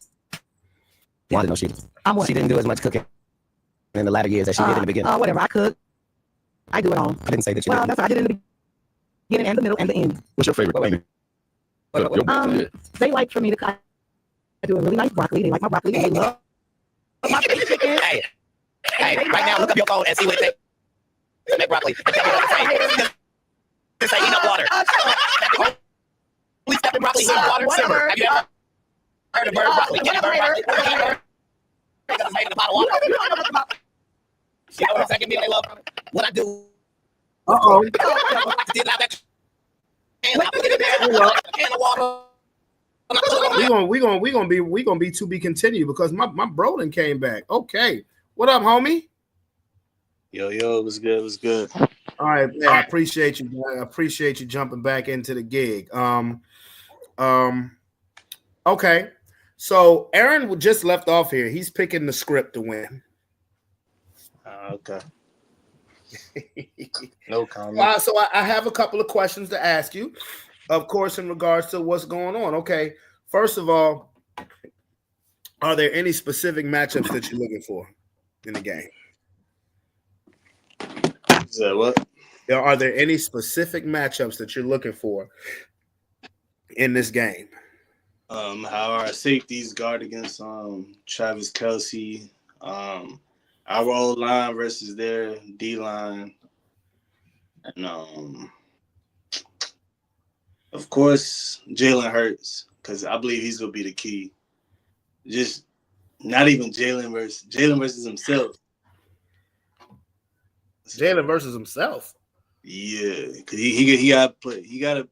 Well, no, she I'm what? She didn't do as much cooking in the latter years as she did in the beginning. Whatever. I cook. I do it all. I didn't say that you Well, did. that's right. I did it in the beginning and the middle and the end. What's your favorite thing to cook? Your- They like for me to cut. I do a really nice broccoli. They like my broccoli. They love my chicken. Hey, right now, look up your phone and see what it takes to make broccoli. And tell me what it takes. Just say heat up water. We step in broccoli, heat water, simmer. Have you ever heard of bird broccoli? Get bird broccoli. Because it's made in a pot of water. You know what I'm saying? I love what I do. Uh-oh. I did out that and I put it in there. A can of water. We gonna be to be continued because my Broden came back. Okay. What up, homie? Yo, it was good. It was good. All right, man. I appreciate you. Man. I appreciate you jumping back into the gig. Okay. So Aaron just left off here. He's picking the script to win. Okay. No comment. So I have a couple of questions to ask you, of course, in regards to what's going on. Okay. First of all, are there any specific matchups that you're looking for in the game? Is that what? Are there any specific matchups that you're looking for in this game? How our safeties guard against Travis Kelce, our O line versus their D line, and of course Jalen Hurts, because I believe he's gonna be the key. Just not even Jalen versus himself. Jalen versus himself. Yeah, because he gotta play. He gotta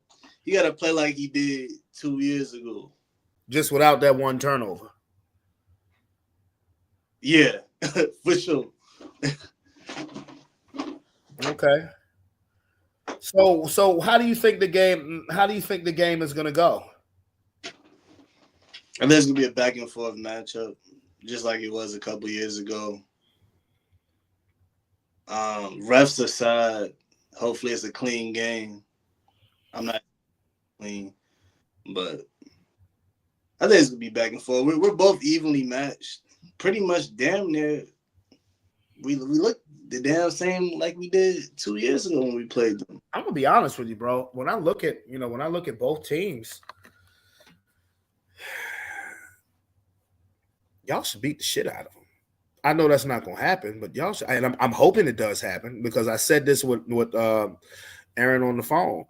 play like he did 2 years ago. Just without that one turnover. Yeah, for sure. Okay. So how do you think the game is gonna go? I think it's gonna be a back and forth matchup, just like it was a couple years ago. Refs aside, hopefully it's a clean game. I'm not clean, but I think it's gonna be back and forth. We're both evenly matched, pretty much damn near. We look the damn same like we did 2 years ago when we played them. I'm gonna be honest with you, bro. When I look at both teams, y'all should beat the shit out of them. I know that's not gonna happen, but y'all should, and I'm hoping it does happen because I said this with Aaron on the phone,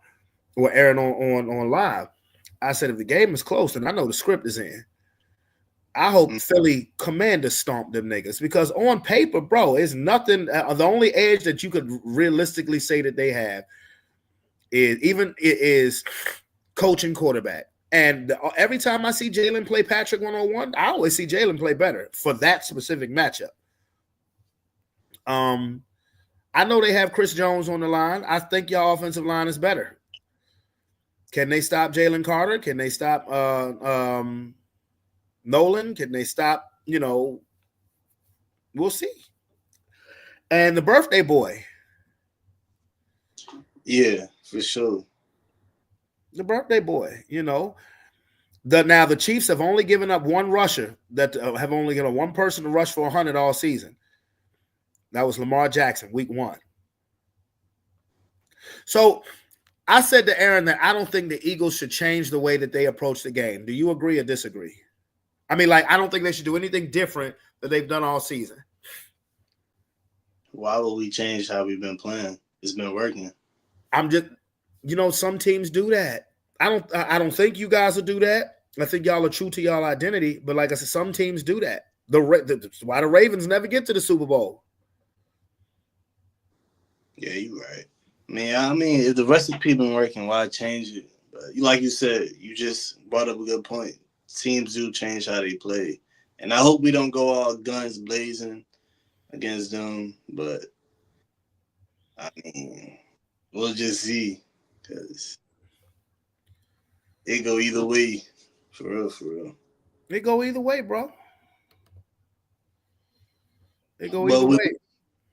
or Aaron on live. I said if the game is close, and I know the script is in, I hope Philly Commanders stomp them niggas because on paper, bro, it's nothing. The only edge that you could realistically say that they have is coaching quarterback. And every time I see Jalen play Patrick 101, I always see Jalen play better for that specific matchup. I know they have Chris Jones on the line. I think y'all offensive line is better. Can they stop Jalen Carter? Can they stop Nolan? Can they stop, we'll see. And the birthday boy. Yeah, for sure. The birthday boy, now the Chiefs have only given up one rusher that have only given one person to rush for 100 all season. That was Lamar Jackson, week 1. So I said to Aaron that I don't think the Eagles should change the way that they approach the game. Do you agree or disagree? I mean, I don't think they should do anything different that they've done all season. Why would we change how we've been playing? It's been working. I'm just, some teams do that. I don't think you guys will do that. I think y'all are true to y'all identity. But like I said, some teams do that. That's why the Ravens never get to the Super Bowl. Yeah, you're right. I mean, if the recipe been working, why change it? But like you said, you just brought up a good point. Teams do change how they play, and I hope we don't go all guns blazing against them. But I mean, we'll just see, because it go either way, for real, for real. It go either way, bro. It go But either we way.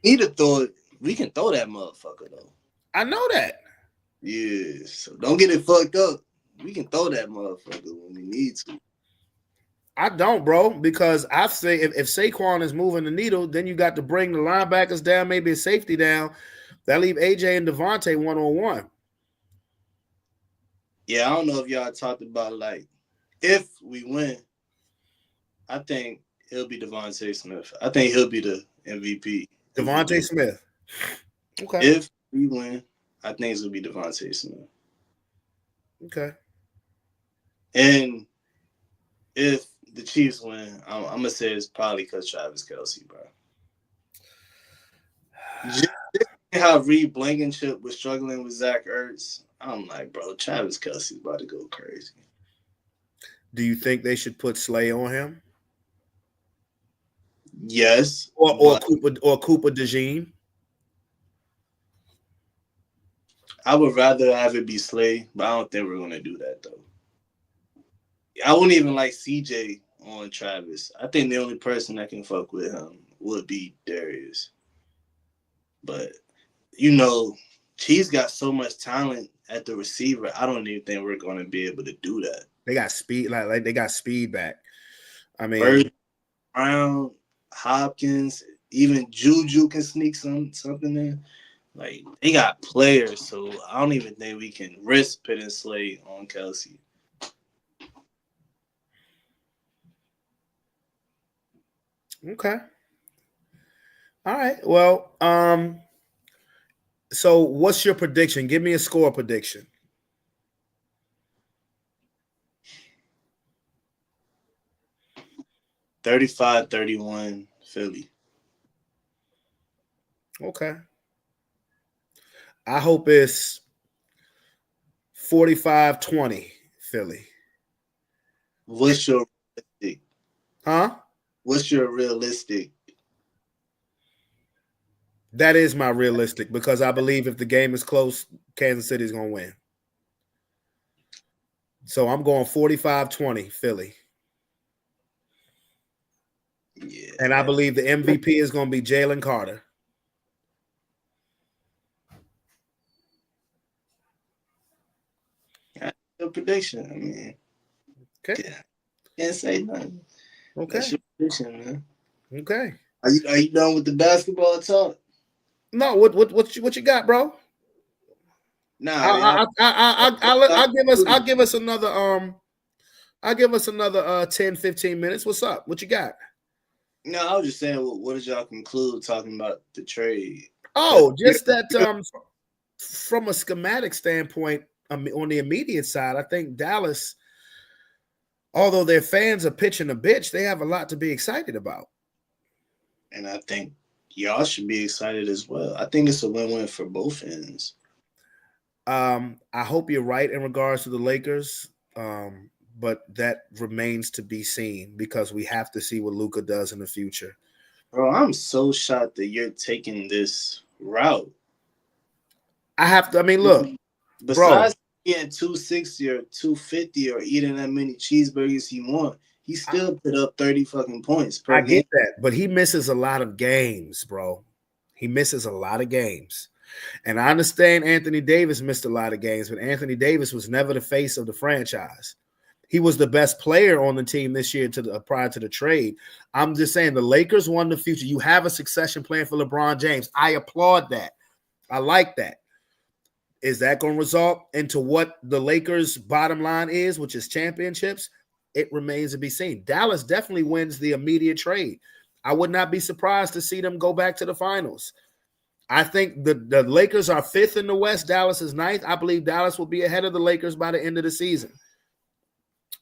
need to throw it. We can throw that motherfucker though. I know that. Yeah, so don't get it fucked up. We can throw that motherfucker when we need to. I don't, bro, because I say if Saquon is moving the needle, then you got to bring the linebackers down, maybe a safety down. That leave AJ and Devontae 1-on-1. Yeah, I don't know if y'all talked about, like, if we win, I think he'll be Devontae Smith. I think he'll be the MVP. Devontae Smith. Okay. If we win, I think it's gonna be Devontae Smith. Okay. And if the Chiefs win, I'm gonna say it's probably because Travis Kelce, bro. Just how Reed Blankenship was struggling with Zach Ertz, I'm like, bro, Travis Kelce's about to go crazy. Do you think they should put Slay on him? Yes. Or Cooper DeJean? I would rather have it be Slay, but I don't think we're gonna do that though. I wouldn't even like CJ on Travis. I think the only person that can fuck with him would be Darius. But Chiefs got so much talent at the receiver. I don't even think we're gonna be able to do that. They got speed, like they got speed back. I mean, Bird, Brown, Hopkins, even Juju can sneak something in. Like, they got players, so I don't even think we can risk putting Slay on Kelce. okay. All right. Well, so what's your prediction? Give me a score prediction. $35-31 Philly. Okay. I hope it's 45-20 Philly. What's your realistic? Huh? What's your realistic? That is my realistic, because I believe if the game is close, Kansas City's going to win. So I'm going 45-20 Philly. Yeah. And I believe the MVP is going to be Jalen Carter. Your prediction. I mean, Okay. Can't say nothing. Okay. That's your prediction, man. Okay. Are you done with the basketball talk? No, what you got, bro? Nah, I'll give us another 10, 15 minutes. What's up? What you got? No, I was just saying, what did y'all conclude talking about the trade? Oh, just that from a schematic standpoint, on the immediate side, I think Dallas, although their fans are pitching a bitch, they have a lot to be excited about. And I think y'all should be excited as well. I think it's a win-win for both ends. I hope you're right in regards to the Lakers, but that remains to be seen, because we have to see what Luka does in the future. Bro, I'm so shocked that you're taking this route. Look, besides getting 260 or 250 or eating that many cheeseburgers he want, he still put up 30 fucking points per game. I get that, but he misses a lot of games, bro. He misses a lot of games. And I understand Anthony Davis missed a lot of games, but Anthony Davis was never the face of the franchise. He was the best player on the team this year prior to the trade. I'm just saying the Lakers won the future. You have a succession plan for LeBron James. I applaud that. I like that. Is that going to result into what the Lakers' bottom line is, which is championships? It remains to be seen. Dallas definitely wins the immediate trade. I would not be surprised to see them go back to the finals. I think the Lakers are 5th in the West. Dallas is 9th. I believe Dallas will be ahead of the Lakers by the end of the season.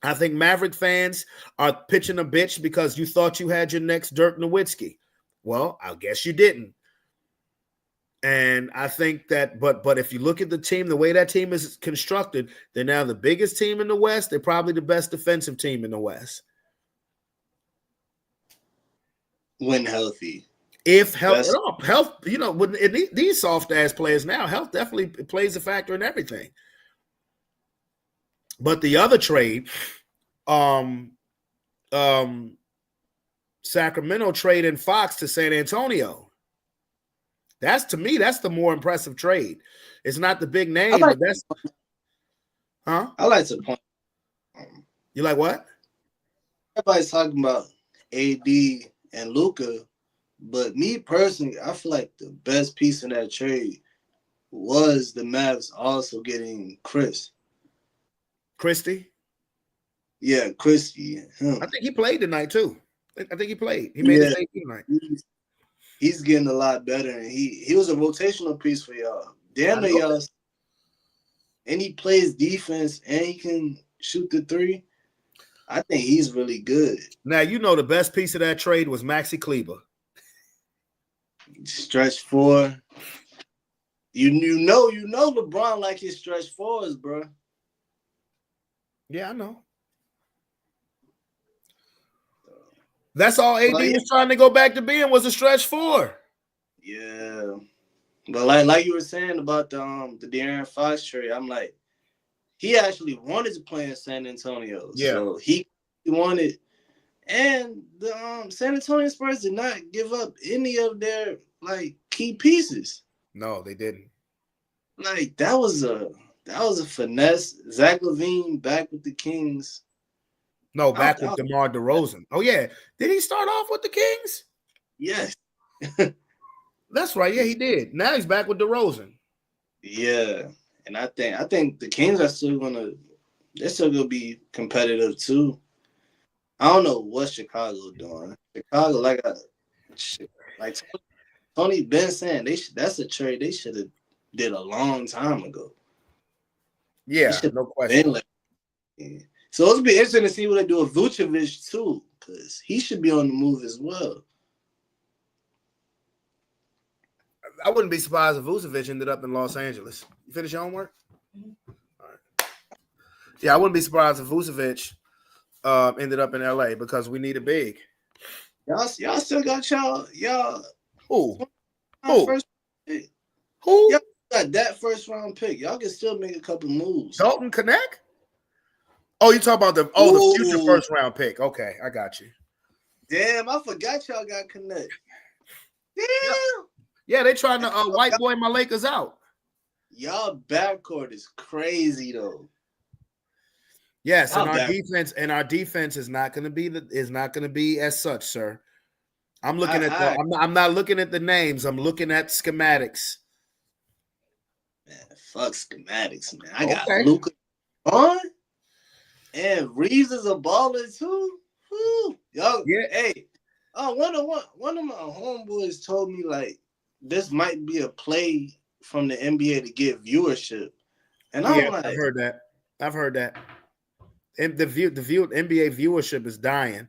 I think Maverick fans are pitching a bitch because you thought you had your next Dirk Nowitzki. Well, I guess you didn't. And I think that, but if you look at the team, the way that team is constructed, they're now the biggest team in the West. They're probably the best defensive team in the West. When healthy. If health, Best. with these soft ass players now, health definitely plays a factor in everything. But the other trade, Sacramento trading Fox to San Antonio. That's, to me, that's the more impressive trade. It's not the big name, but that's huh? I like to point. You like what? Everybody's talking about AD and Luka, but me personally, I feel like the best piece in that trade was the Mavs also getting Christie? Yeah, Christie. Him. I think he played tonight too. I think he played. He made his debut tonight. He's getting a lot better, and he was a rotational piece for y'all. Damn near y'all. And he plays defense, and he can shoot the three. I think he's really good. Now, you know the best piece of that trade was Maxi Kleber. Stretch four. You know LeBron like his stretch fours, bro. Yeah, I know. That's all AD was trying to go back to being, was a stretch four. Yeah. But like you were saying about the De'Aaron Fox trade, I'm like, he actually wanted to play in San Antonio. Yeah. So he wanted, and the San Antonio Spurs did not give up any of their key pieces. No, they didn't. Like that was a finesse. Zach LaVine back with the Kings. No, back with DeMar DeRozan. Oh yeah, did he start off with the Kings? Yes. That's right. Yeah, he did. Now he's back with DeRozan. Yeah, and I think the Kings are still gonna be competitive too. I don't know what Chicago doing. Chicago, like Tony been saying, that's a trade they should have did a long time ago. Yeah, no question. So it'll be interesting to see what they do with Vucevic too, because he should be on the move as well. I wouldn't be surprised if Vucevic ended up in Los Angeles. You finish your homework? All right. Yeah, I wouldn't be surprised if Vucevic ended up in LA because we need a big. Y'all still got y'all. Who? First pick. Who? Y'all got that first round pick. Y'all can still make a couple moves. Dalton Connect? Oh, you talking about the future first round pick? Okay, I got you. Damn, I forgot y'all got Connect. Damn. Yeah, they trying to white boy my Lakers out. Y'all backcourt is crazy though. Yes, and our defense is not going to be as such, sir. I'm looking I'm not looking at the names. I'm looking at schematics. Man, fuck schematics, man. I got Luka on, and Reeves is a baller too. Woo. Y'all, yeah. Hey, one of my homeboys told me this might be a play from the NBA to get viewership, and I'm like, I've heard that. And the NBA viewership is dying,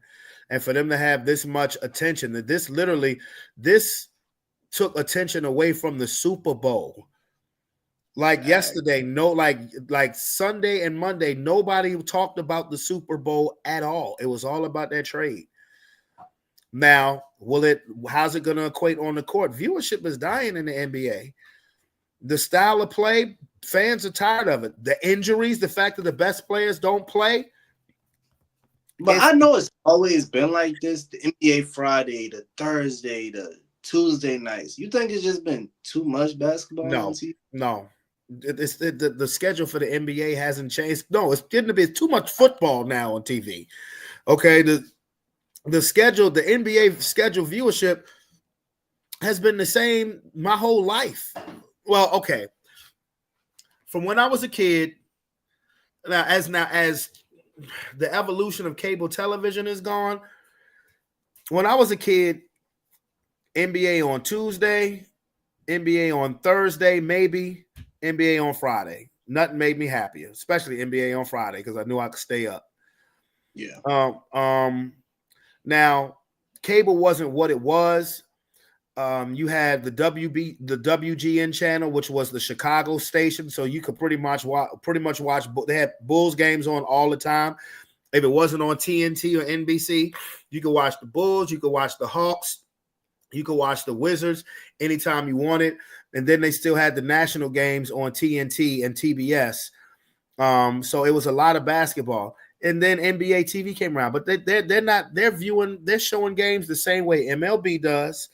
and for them to have this much attention, that this took attention away from the Super Bowl. Yesterday, like Sunday and Monday, nobody talked about the Super Bowl at all. It was all about that trade. Now, how's it going to equate on the court? Viewership is dying in the NBA. The style of play, fans are tired of it. The injuries, the fact that the best players don't play. But I know it's always been like this. The NBA Friday, the Thursday, the Tuesday nights. You think it's just been too much basketball on TV? No. It's the schedule for the NBA hasn't changed. No, it's getting to be too much football now on TV. Okay, the schedule, the NBA schedule viewership has been the same my whole life. Well, okay. From when I was a kid, as the evolution of cable television is gone. When I was a kid, NBA on Tuesday, NBA on Thursday, maybe NBA on Friday. Nothing made me happier, especially NBA on Friday because I knew I could stay up. Yeah. Now, cable wasn't what it was. You had the WGN channel, which was the Chicago station, so you could pretty much watch. They had Bulls games on all the time. If it wasn't on TNT or NBC, you could watch the Bulls, you could watch the Hawks, you could watch the Wizards anytime you wanted. And then they still had the national games on TNT and TBS. So it was a lot of basketball. And then NBA TV came around, but they're showing games the same way MLB does,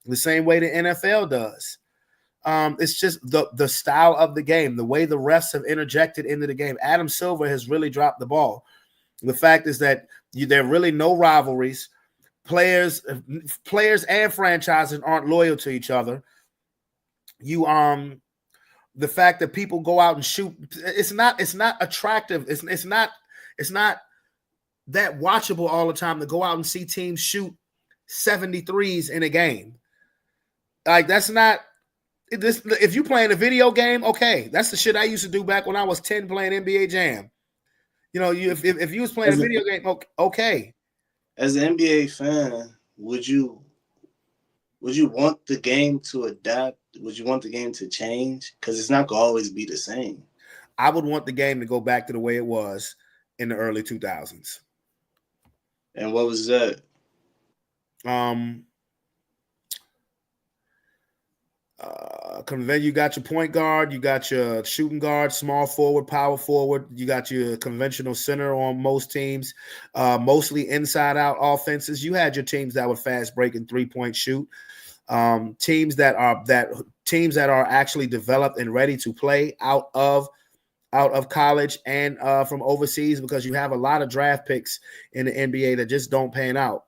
the same way the NFL does. It's just the style of the game, the way the refs have interjected into the game. Adam Silver has really dropped the ball. The fact is that there are really no rivalries. Players and franchises aren't loyal to each other. The fact that people go out and shoot, it's not attractive. It's not that watchable all the time to go out and see teams shoot 73s in a game. Like, that's not this. If you playing a video game, okay, that's the shit I used to do back when I was 10 playing NBA Jam. You know, if you was playing a video game, okay. As an NBA fan, would you want the game to adapt? Would you want the game to change? Because it's not gonna always be the same. I would want the game to go back to the way it was in the early 2000s. And what was that? You got your point guard, you got your shooting guard, small forward, power forward, you got your conventional center on most teams, mostly inside out offenses. You had your teams that were fast breaking 3-point shoot, teams that are actually developed and ready to play out of college and from overseas, because you have a lot of draft picks in the NBA that just don't pan out.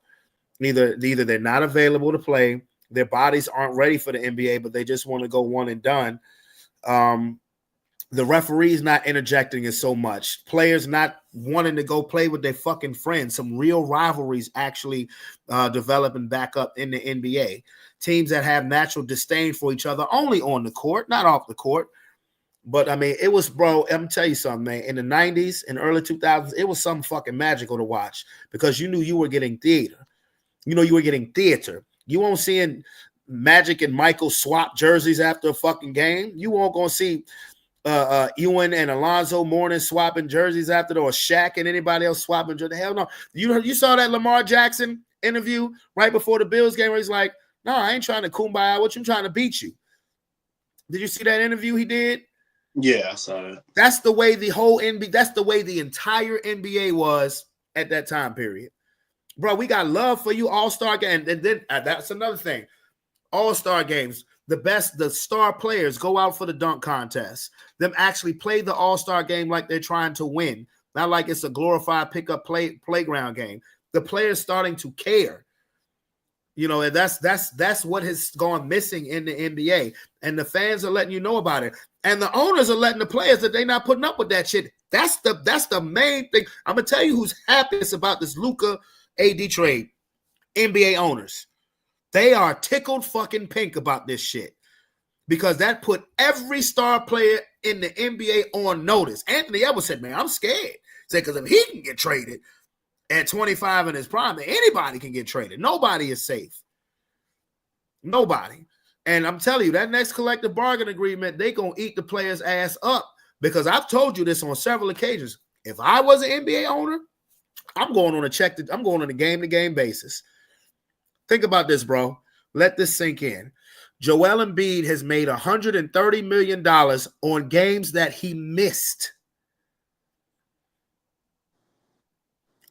Either they're not available to play, their bodies aren't ready for the NBA, but they just want to go one and done. The referees not interjecting as so much. Players not wanting to go play with their fucking friends. Some real rivalries actually developing back up in the NBA. Teams that have natural disdain for each other only on the court, not off the court. But, I mean, it was, bro, I'm going to tell you something, man. In the 90s and early 2000s, it was something fucking magical to watch because you knew you were getting theater. You know, you were getting theater. You won't see Magic and Michael swap jerseys after a fucking game. You won't going to see Ewan and Alonzo Mourning swapping jerseys after, or Shaq and anybody else swapping jerseys. Hell no. You saw that Lamar Jackson interview right before the Bills game where he's like, no, I ain't trying to kumbaya with you. I'm trying to beat you. Did you see that interview he did? Yeah, I saw it. That's the way the whole NBA, that's the way the entire NBA was at that time period. Bro, we got love for you, All-Star game. And then that's another thing. All-Star games, the star players go out for the dunk contest. Them actually play the All-Star game like they're trying to win. Not like it's a glorified pickup playground game. The players starting to care. You know, and that's what has gone missing in the NBA. And the fans are letting you know about it. And the owners are letting the players that they're not putting up with that shit. That's the main thing. I'm gonna tell you who's happiest about this Luka AD trade. NBA owners. They are tickled fucking pink about this shit. Because that put every star player in the NBA on notice. Anthony Edwards said, man, I'm scared. Said, because if he can get traded at 25 in his prime, anybody can get traded. Nobody is safe. Nobody. And I'm telling you, that next collective bargain agreement, they going to eat the player's ass up. Because I've told you this on several occasions. If I was an NBA owner, I'm going on a game-to-game basis. Think about this, bro. Let this sink in. Joel Embiid has made $130 million on games that he missed.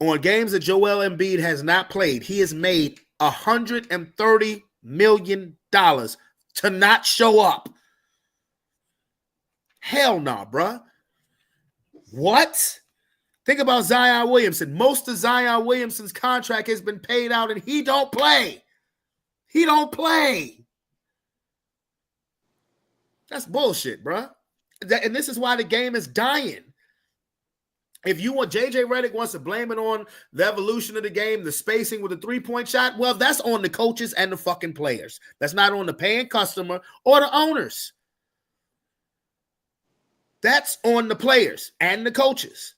On games that Joel Embiid has not played, he has made $130 million to not show up. Hell no, bruh. What? Think about Zion Williamson. Most of Zion Williamson's contract has been paid out and he don't play. He don't play. That's bullshit, bruh. And this is why the game is dying. If you want, JJ Redick wants to blame it on the evolution of the game, the spacing with the three-point shot, well, that's on the coaches and the fucking players. That's not on the paying customer or the owners. That's on the players and the coaches.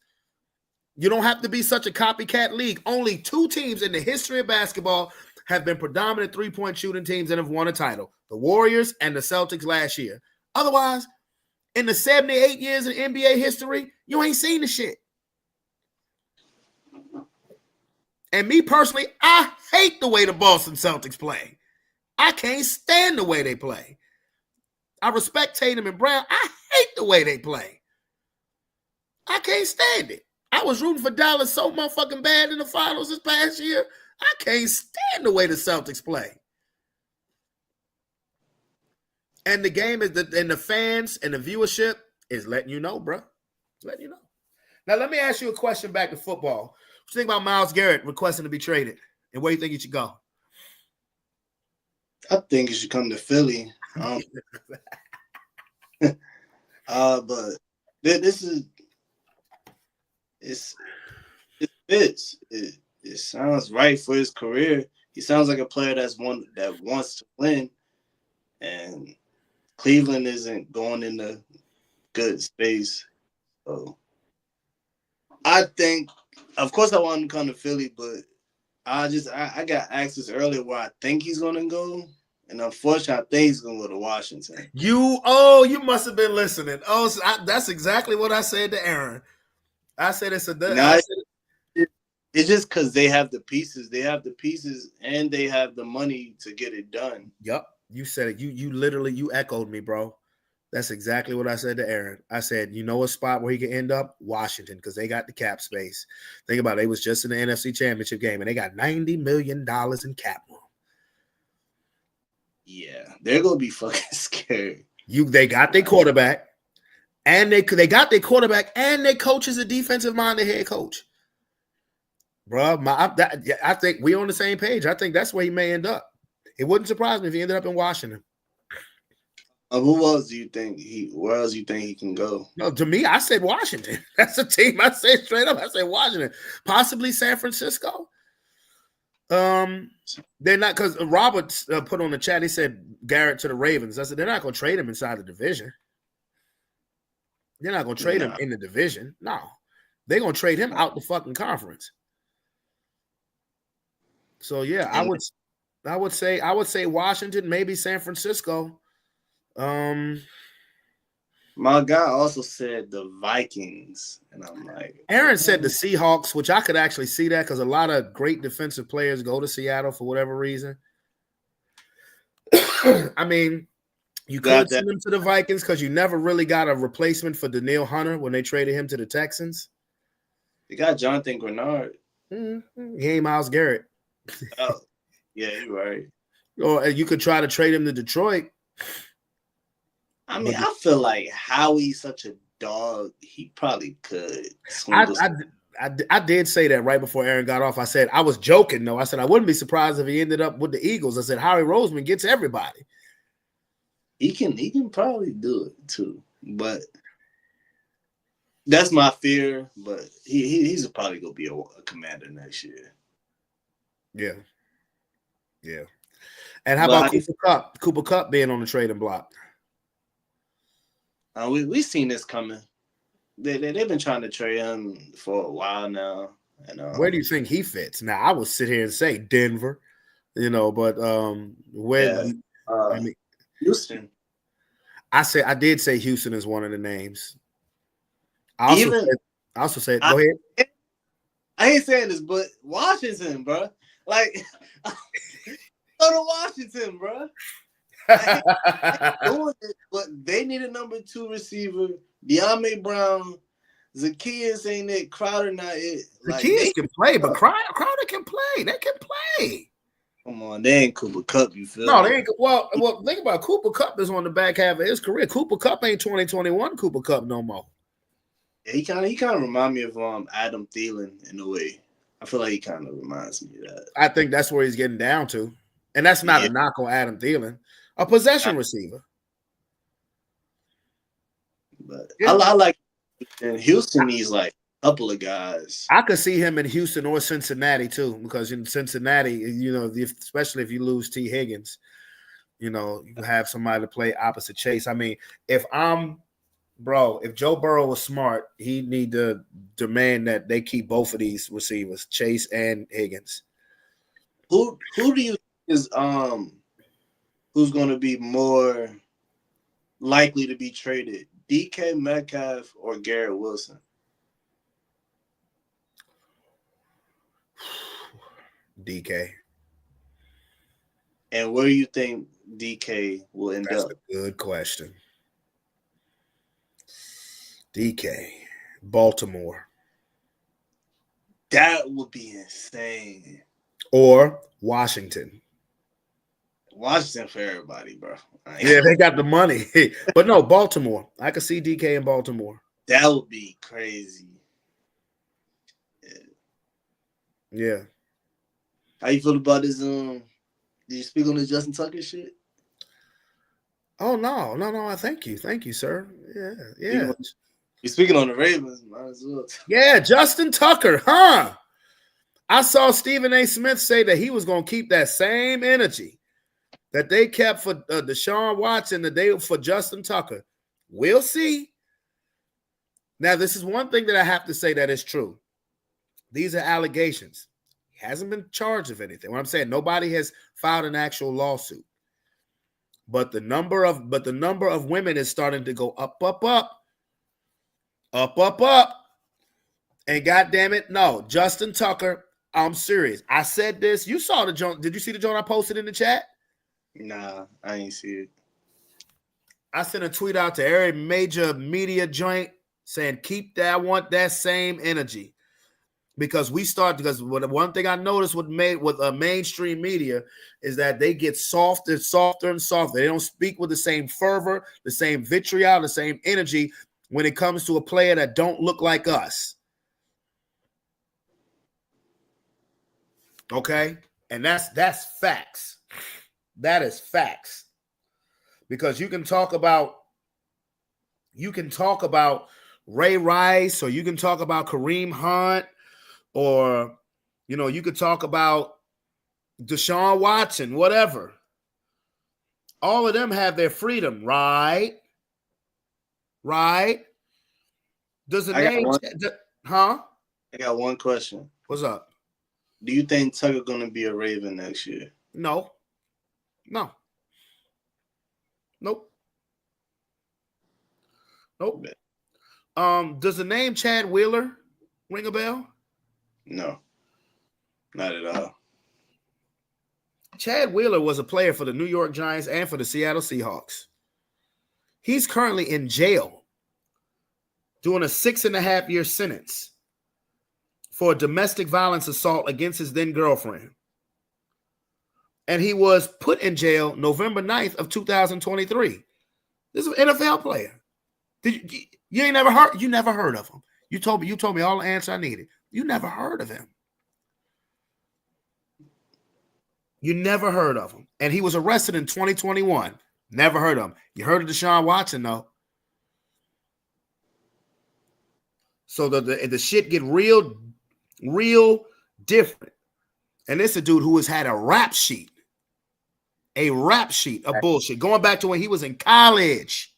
You don't have to be such a copycat league. Only 2 teams in the history of basketball have been predominant three-point shooting teams that have won a title. The Warriors and the Celtics last year. Otherwise, in the 78 years of NBA history, you ain't seen the shit. And me personally, I hate the way the Boston Celtics play. I can't stand the way they play. I respect Tatum and Brown. I hate the way they play. I can't stand it. I was rooting for Dallas so motherfucking bad in the finals this past year. I can't stand the way the Celtics play. And the game is and the fans and the viewership is letting you know, bro. It's letting you know. Now, let me ask you a question back to football. What you think about Myles Garrett requesting to be traded? And where do you think he should go? I think he should come to Philly. But this is it fits. It sounds right for his career. He sounds like a player that wants to win, and Cleveland isn't going in the good space. So I think, of course, I want him to come to Philly, but I got asked this earlier where I think he's going to go. And unfortunately, I think he's going to go to Washington. You must have been listening. Oh, so that's exactly what I said to Aaron. I said it's it's just because they have the pieces. They have the pieces and they have the money to get it done. Yep. You said it. You literally echoed me, bro. That's exactly what I said to Aaron. I said, you know a spot where he could end up? Washington, because they got the cap space. Think about it. They was just in the NFC Championship game, and they got $90 million in cap room. Yeah, they're gonna be fucking scared. They got their quarterback, and they got their quarterback, and their coach is a defensive-minded head coach. Bro, I think we on the same page. I think that's where he may end up. It wouldn't surprise me if he ended up in Washington. Who else do you think where else do you think he can go? No, to me, I said Washington. That's a team I said straight up. I said Washington, possibly San Francisco. They're not, because Roberts put on the chat. He said Garrett to the Ravens. I said they're not going to trade him inside the division. They're not going to trade him in the division. No, they're going to trade him out the fucking conference. So yeah, I would say Washington, maybe San Francisco. My guy also said the Vikings, and I'm like, Aaron said the Seahawks, which I could actually see that because a lot of great defensive players go to Seattle for whatever reason. I mean, you could send him to the Vikings because you never really got a replacement for Danielle Hunter when they traded him to the Texans. They got Jonathan Grenard. Mm-hmm. He ain't Myles Garrett. Oh, yeah, you're right. Or you could try to trade him to Detroit. I mean, I feel like Howie's such a dog. He probably could. I did say that right before Aaron got off. I said I was joking, though. I said I wouldn't be surprised if he ended up with the Eagles. I said Howie Roseman gets everybody. He can probably do it too, but that's my fear. But he's probably gonna be a commander next year. Yeah. And how about Cooper Kupp? Cooper Kupp being on the trading block. We've seen this coming. They've been trying to trade him for a while now. And where do you think he fits? Now, I would sit here and say Denver, but where? I mean, Houston. I did say Houston is one of the names. I also said go ahead. I ain't saying this, but Washington, bro. Like, go to Washington, bro. Doing it, but they need a number 2 receiver. De'Ami Brown, Zacchaeus ain't it. Crowder not it. Zacchaeus can play, but Crowder can play. They can play. Come on, they ain't Cooper Kupp. You feel? No, they ain't. Well, think about it. Cooper Kupp is on the back half of his career. Cooper Kupp ain't 2021 Cooper Kupp no more. Yeah, he kind of remind me of Adam Thielen in a way. I feel like he kind of reminds me of that. I think that's where he's getting down to, and that's not a knock on Adam Thielen. A possession receiver. But I like in Houston, he's like a couple of guys. I could see him in Houston or Cincinnati too, because in Cincinnati, especially if you lose T. Higgins, you have somebody to play opposite Chase. I mean, if Joe Burrow was smart, he'd need to demand that they keep both of these receivers, Chase and Higgins. Who do you think is who's going to be more likely to be traded? DK Metcalf or Garrett Wilson? DK. And where do you think DK will end That's up? a good question. DK, Baltimore, That would be insane. or Washington. Washington for everybody, bro. Yeah, they got the money. But no, Baltimore. I could see DK in Baltimore. That would be crazy. Yeah. How you feel about this? Did you speak on the Justin Tucker shit? Oh, no. Thank you, sir. Yeah. You speaking on the Ravens, might as well. Yeah, Justin Tucker, huh? I saw Stephen A. Smith say that he was going to keep that same energy that they kept for Deshaun Watson the day for Justin Tucker. We'll see. Now, this is one thing that I have to say that is true. These are allegations. He hasn't been charged of anything. What I'm saying, nobody has filed an actual lawsuit. But the number of women is starting to go up. And goddamn it, no, Justin Tucker, I'm serious. I said this. You saw the joint. Did you see the joint I posted in the chat? Nah, I ain't see it. I sent a tweet out to every major media joint saying, keep that, I want that same energy. Because one thing I noticed with mainstream media is that they get softer and softer. They don't speak with the same fervor, the same vitriol, the same energy when it comes to a player that don't look like us. Okay? And that's facts. That is facts. Because you can talk about Ray Rice, or you can talk about Kareem Hunt, or you could talk about Deshaun Watson, whatever. All of them have their freedom, right? Right? Does the name huh? I got one question. What's up? Do you think Tucker gonna be a Raven next year? No. Nope. Does the name Chad Wheeler ring a bell? No, not at all. Chad Wheeler was a player for the New York Giants and for the Seattle Seahawks. He's currently in jail doing a 6.5-year sentence for domestic violence assault against his then girlfriend. And he was put in jail November 9th of 2023. This is an NFL player. You never heard of him. You told me all the answer I needed. You never heard of him. You never heard of him. And he was arrested in 2021. Never heard of him. You heard of Deshaun Watson, though. So the shit get real different. And this is a dude who has had a rap sheet of bullshit going back to when he was in college.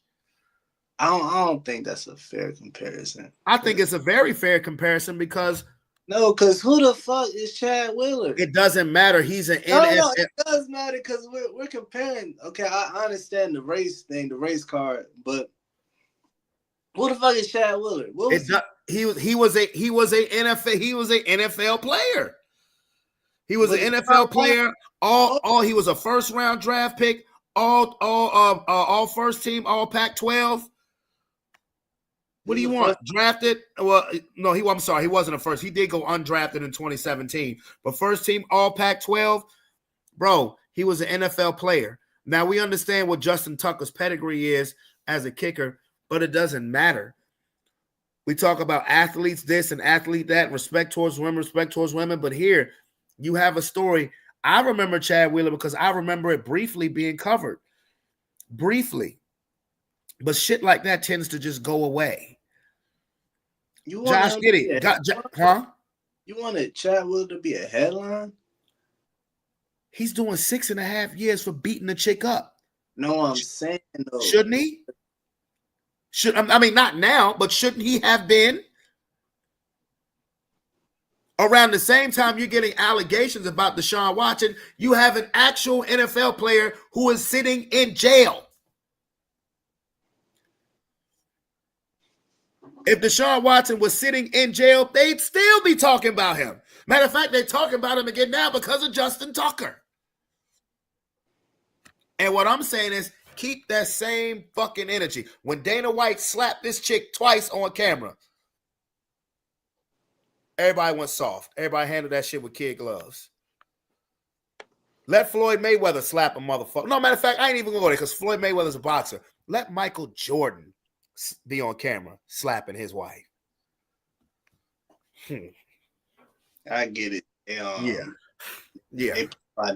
I don't think that's a fair comparison. I think it's a very fair comparison because because who the fuck is Chad Wheeler? It doesn't matter. He's an No, NFL. it does matter because we're comparing. Okay, I understand the race thing, the race card, but who the fuck is Chad Wheeler? He was a NFL player. He was an NFL player. He was a first round draft pick. All first team, all Pac-12. What do you want? Drafted? Well, no, I'm sorry. He wasn't a first. He did go undrafted in 2017. But first team, all Pac-12. Bro, he was an NFL player. Now, we understand what Justin Tucker's pedigree is as a kicker, but it doesn't matter. We talk about athletes this and athlete that, respect towards women. But here, you have a story. I remember Chad Wheeler because I remember it briefly being covered. Briefly. But shit like that tends to just go away. Josh Giddey. Huh? You wanted Chad Wheeler to be a headline? He's doing 6.5 years for beating the chick up. No, I'm saying though. Shouldn't he? Not now, but shouldn't he have been? Around the same time you're getting allegations about Deshaun Watson, you have an actual NFL player who is sitting in jail. If Deshaun Watson was sitting in jail, they'd still be talking about him. Matter of fact, they're talking about him again now because of Justin Tucker. And what I'm saying is, keep that same fucking energy. When Dana White slapped this chick twice on camera, everybody went soft. Everybody handled that shit with kid gloves. Let Floyd Mayweather slap a motherfucker. No, matter of fact, I ain't even going to go there because Floyd Mayweather's a boxer. Let Michael Jordan be on camera slapping his wife. I get it. Yeah.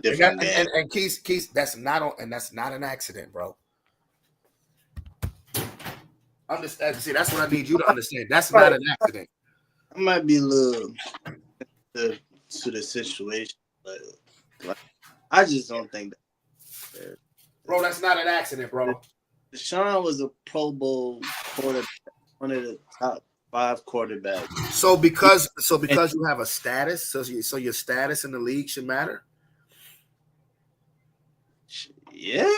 Different and Keith, that's not an accident, bro. Understand? See, that's what I need you to understand. That's not an accident. I might be a little to the situation, but like, I just don't think that. Bro, that's not an accident, bro. Deshaun was a Pro Bowl quarterback, one of the top 5 quarterbacks. So because you have a status, so your status in the league should matter. Yeah,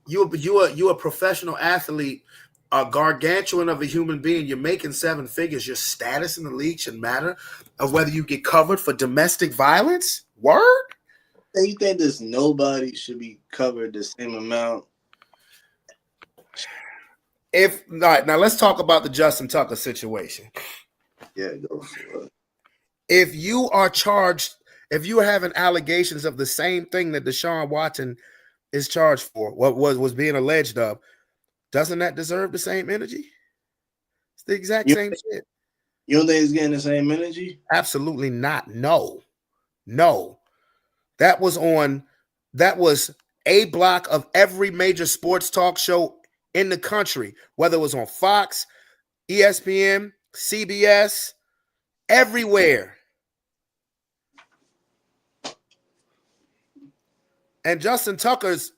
you a professional athlete, a gargantuan of a human being. You're making 7 figures. Your status in the league should matter of whether you get covered for domestic violence. Word? You think there's nobody should be covered the same amount? All right, now let's talk about the Justin Tucker situation. Yeah, go for it. If you are charged, if you are having allegations of the same thing that Deshaun Watson is charged for, what was being alleged of, doesn't that deserve the same energy? It's the exact same shit. You don't think it's getting the same energy? Absolutely not. No. That was a block of every major sports talk show in the country, whether it was on Fox, ESPN, CBS, everywhere. And Justin Tucker's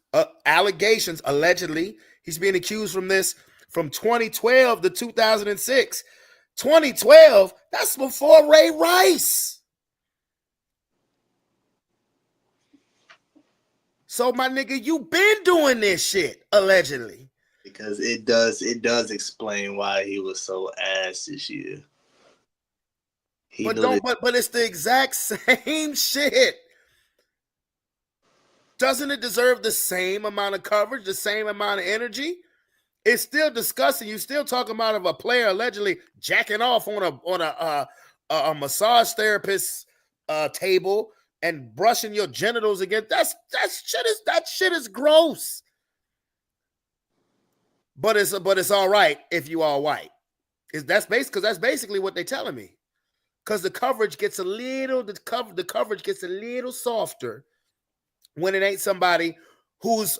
allegations, allegedly, he's being accused from this from 2012 to 2006. 2012, that's before Ray Rice. So, my nigga, you been doing this shit, allegedly. Because it does explain why he was so ass this year. But it's the exact same shit. Doesn't it deserve the same amount of coverage, the same amount of energy? It's still discussing. You still talking about of a player allegedly jacking off on a massage therapist's table and brushing your genitals again. That shit is gross. But it's all right if you are white. That's basically what they're telling me. Because the coverage gets a little softer when it ain't somebody who's,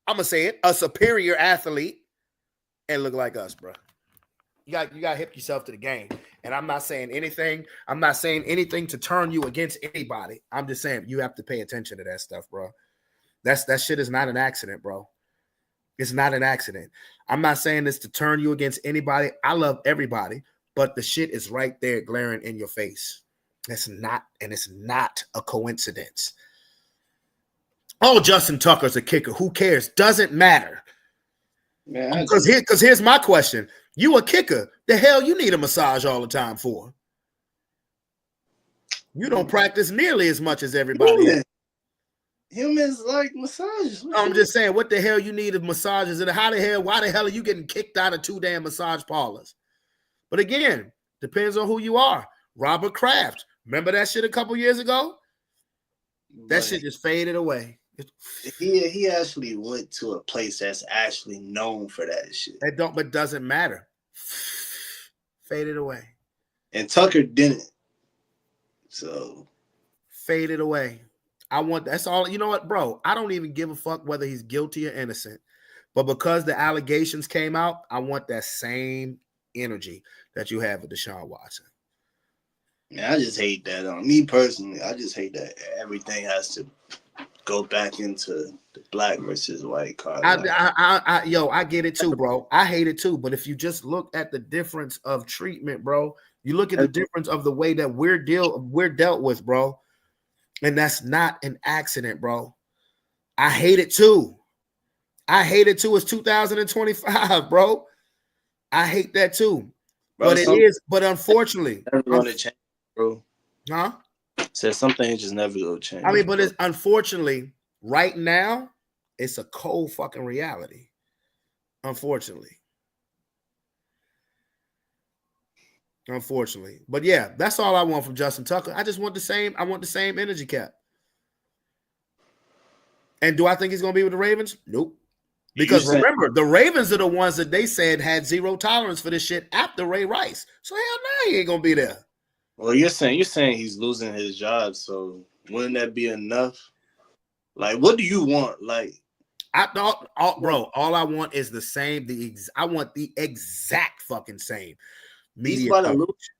I'm gonna say it, a superior athlete and look like us, bro. You got to hip yourself to the game. And I'm not saying anything. I'm not saying anything to turn you against anybody. I'm just saying you have to pay attention to that stuff, bro. That shit is not an accident, bro. It's not an accident. I'm not saying this to turn you against anybody. I love everybody, but the shit is right there glaring in your face. It's not a coincidence. Oh, Justin Tucker's a kicker. Who cares? Doesn't matter. Because here's my question. You a kicker. The hell you need a massage all the time for? You don't practice nearly as much as everybody else. Humans like massages. I'm just saying, what the hell you need massages, and why the hell are you getting kicked out of 2 damn massage parlors? But again, depends on who you are. Robert Kraft. Remember that shit a couple years ago? That shit just faded away. He actually went to a place that's actually known for that shit. But doesn't matter. Faded away. And Tucker didn't. So faded away. That's all. You know what, bro? I don't even give a fuck whether he's guilty or innocent. But because the allegations came out, I want that same energy that you have with Deshaun Watson. Man, I just hate that. Me personally, I just hate that everything has to go back into the black versus white card. I get it too, bro. I hate it too. But if you just look at the difference of treatment, bro, You look at the difference of the way that we're dealt with, bro. And that's not an accident, bro. I hate it too. I hate it too. It's 2025, bro. I hate that too. Bro, But it is, but unfortunately, never gonna change, bro. huh? Said some things just never gonna change. I mean, but it's unfortunately right now, it's a cold fucking reality. Unfortunately. But yeah, that's all I want from Justin Tucker. I just want the same. I want the same energy cap. And do I think he's gonna be with the Ravens? Nope. Because remember, the Ravens are the ones that they said had zero tolerance for this shit after Ray Rice. So hell no, he ain't gonna be there. Well, you're saying he's losing his job, so wouldn't that be enough? Like, what do you want? Like, I thought, all I want is the same. I want the exact fucking same media. He's about to lose,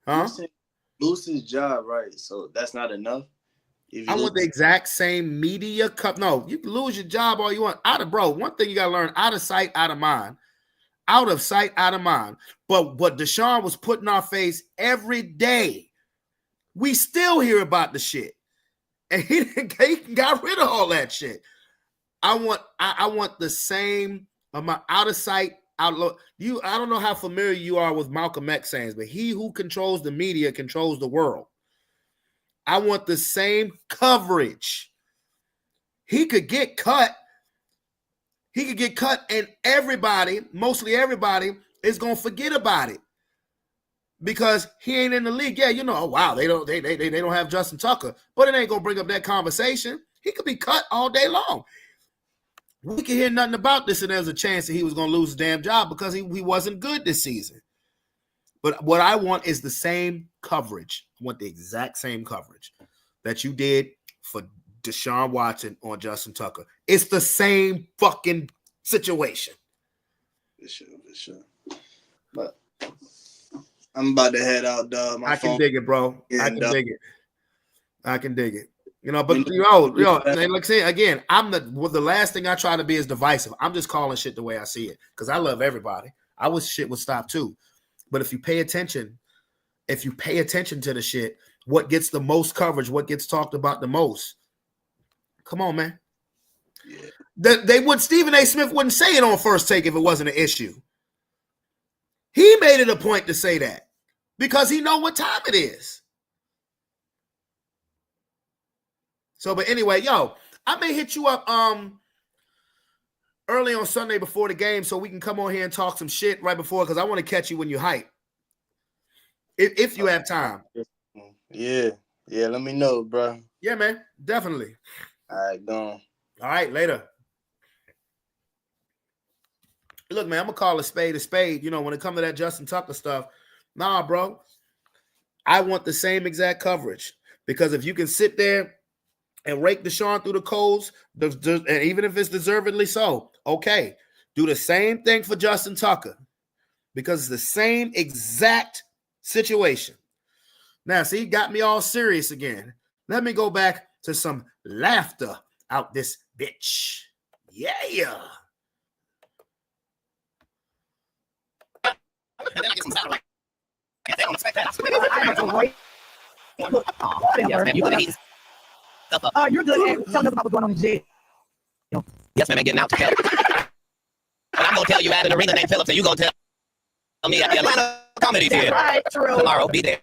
huh? Lose his job, right? So that's not enough. I want the exact same media cup. No, you can lose your job all you want. One thing you gotta learn: out of sight, out of mind. Out of sight, out of mind. But what Deshaun was putting our face every day, we still hear about the shit, and he got rid of all that shit. I want the same amount out of sight, out of I don't know how familiar you are with Malcolm X sayings, but he who controls the media controls the world. I want the same coverage. He could get cut. And everybody, mostly everybody, is gonna forget about it because he ain't in the league. Yeah, oh wow, they don't have Justin Tucker, but it ain't gonna bring up that conversation. He could be cut all day long. We can hear nothing about this, and there's a chance that he was gonna lose his damn job because he wasn't good this season. But what I want is the same coverage. I want the exact same coverage that you did for Deshaun Watson on Justin Tucker. It's the same fucking situation. For sure. But I'm about to head out, dog. I can dig it, bro. I can dig it. But like I say again, the last thing I try to be is divisive. I'm just calling shit the way I see it because I love everybody. I wish shit would stop too. But if you pay attention to the shit, what gets the most coverage, what gets talked about the most? Come on, man. Yeah. Stephen A. Smith wouldn't say it on First Take if it wasn't an issue. He made it a point to say that because he know what time it is. So, but anyway, I may hit you up early on Sunday before the game so we can come on here and talk some shit right before because I want to catch you when you hype. If you have time. Yeah, let me know, bro. Yeah, man, definitely. All right, gone. All right, later. Look, man, I'm going to call a spade a spade. When it comes to that Justin Tucker stuff, nah, bro. I want the same exact coverage because if you can sit there and rake Deshaun through the coals, and even if it's deservedly so, okay, do the same thing for Justin Tucker because it's the same exact situation. Now, see, got me all serious again. Let me go back to some laughter out this bitch. Yeah. You're good. Tell us about what's going on in jail. Yes, man, getting out to help. I'm going to tell you at an arena named Phillips, and you going to tell me at the Atlanta Comedy Theater. Right, true. Tomorrow, be there.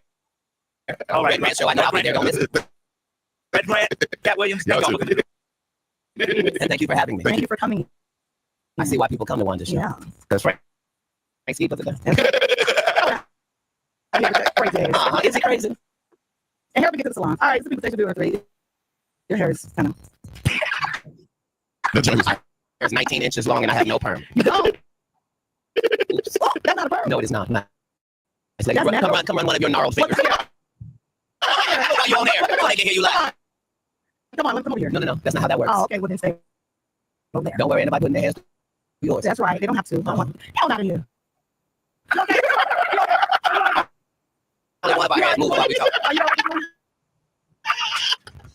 All right, man, show. I know I'll be there. Don't miss it. Red Grant, Cat Williams. And thank you for having me. Thank you for coming. I see why people come to one this show. Yeah. Because Frank Ski puts it down. Crazy. Is it crazy? And help me get to the salon. All right, some people say to do it 3. Your hair is kind of. It's 19 inches long and I have no perm. You don't? Oops. Oh, that's not a perm. No, it is not. It's like, come run one of your gnarled fingers. Why you on there? I can hear you live. Come on, let's come over here. No. That's not how that works. Oh, okay. Well, then stay over there. Don't worry, anybody putting their hands yours. That's right. They don't have to. Hell out of here. Okay. Only one of our hands move while we talk.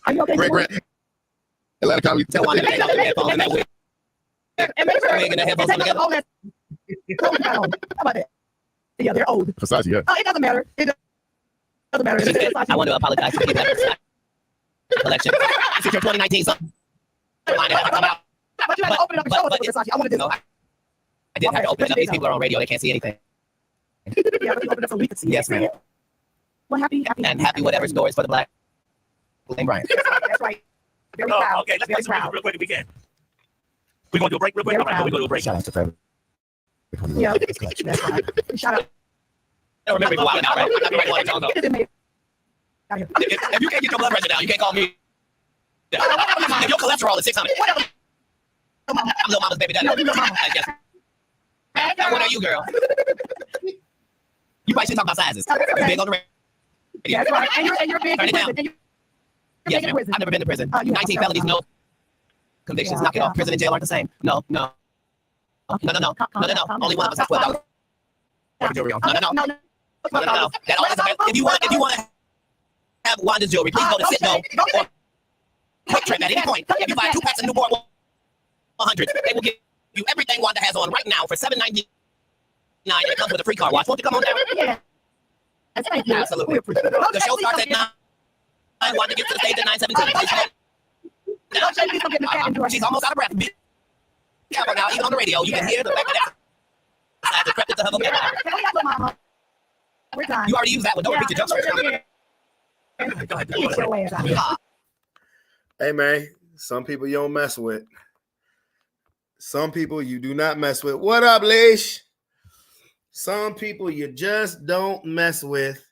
Are you okay? Red Grant. Atlanta Comedy. Tell one to take out the headphones and that wig. And make sure Get the headphones together. how about that? Yeah, they're old. Versace, yeah. It doesn't matter. It doesn't matter. It's Versace. I want to apologize to the collection. This is your 2019 something. Remind it come out. But you have to open it up and show us the Versace. I want to do No, I didn't have to open it up. These people are on radio. They can't see anything. Yeah, but you open it up so we can see. Yes, ma'am. Well, happy. And happy whatever store is for the black Lane Bryant. That's right. Very proud. Okay, let's Very get proud. real quick if we can. We're going to do a break real quick. Very All right, we're going to do a break. Shout out to Forever. Yeah, that's right. Shout out. I don't remember why now, right? I'm not the right one to talk about. It made- out here. If you can't get your blood pressure down, you can't call me. If your cholesterol is 600, I'm little mama's baby daddy. Yes. What are you, girl? You probably should talk about sizes. You big on the radio. Yeah, that's right. And you're big Turn in it down. prison. And Yes, ma'am. I've never been to prison. You 19 have. felonies, no convictions. Yeah, Knock it yeah. off. Prison and jail aren't the same. No. Okay. No. Calm Only one of us has down. 12 hours. No. That all is available. If you want to have Wanda's jewelry, please go to Citgo or Quick Trip at any point. If you buy 2 packs of Newport 100, they will give you everything Wanda has on right now for $7.99. It comes with a free car wash. Won't you come on down? Yeah. Thank you. Absolutely. We appreciate it. The show starts at 9. Wanda gets to the stage at 9:17. Please come on. She's almost out of breath. Be careful now. Even on the radio, you can hear the fact that I decrepit to her vocabulary. We're done. You already used that one. Don't repeat your jokes. Go ahead. Get your ass out here. Hey, man, some people you don't mess with. Some people you do not mess with. What up, Leish? Some people you just don't mess with.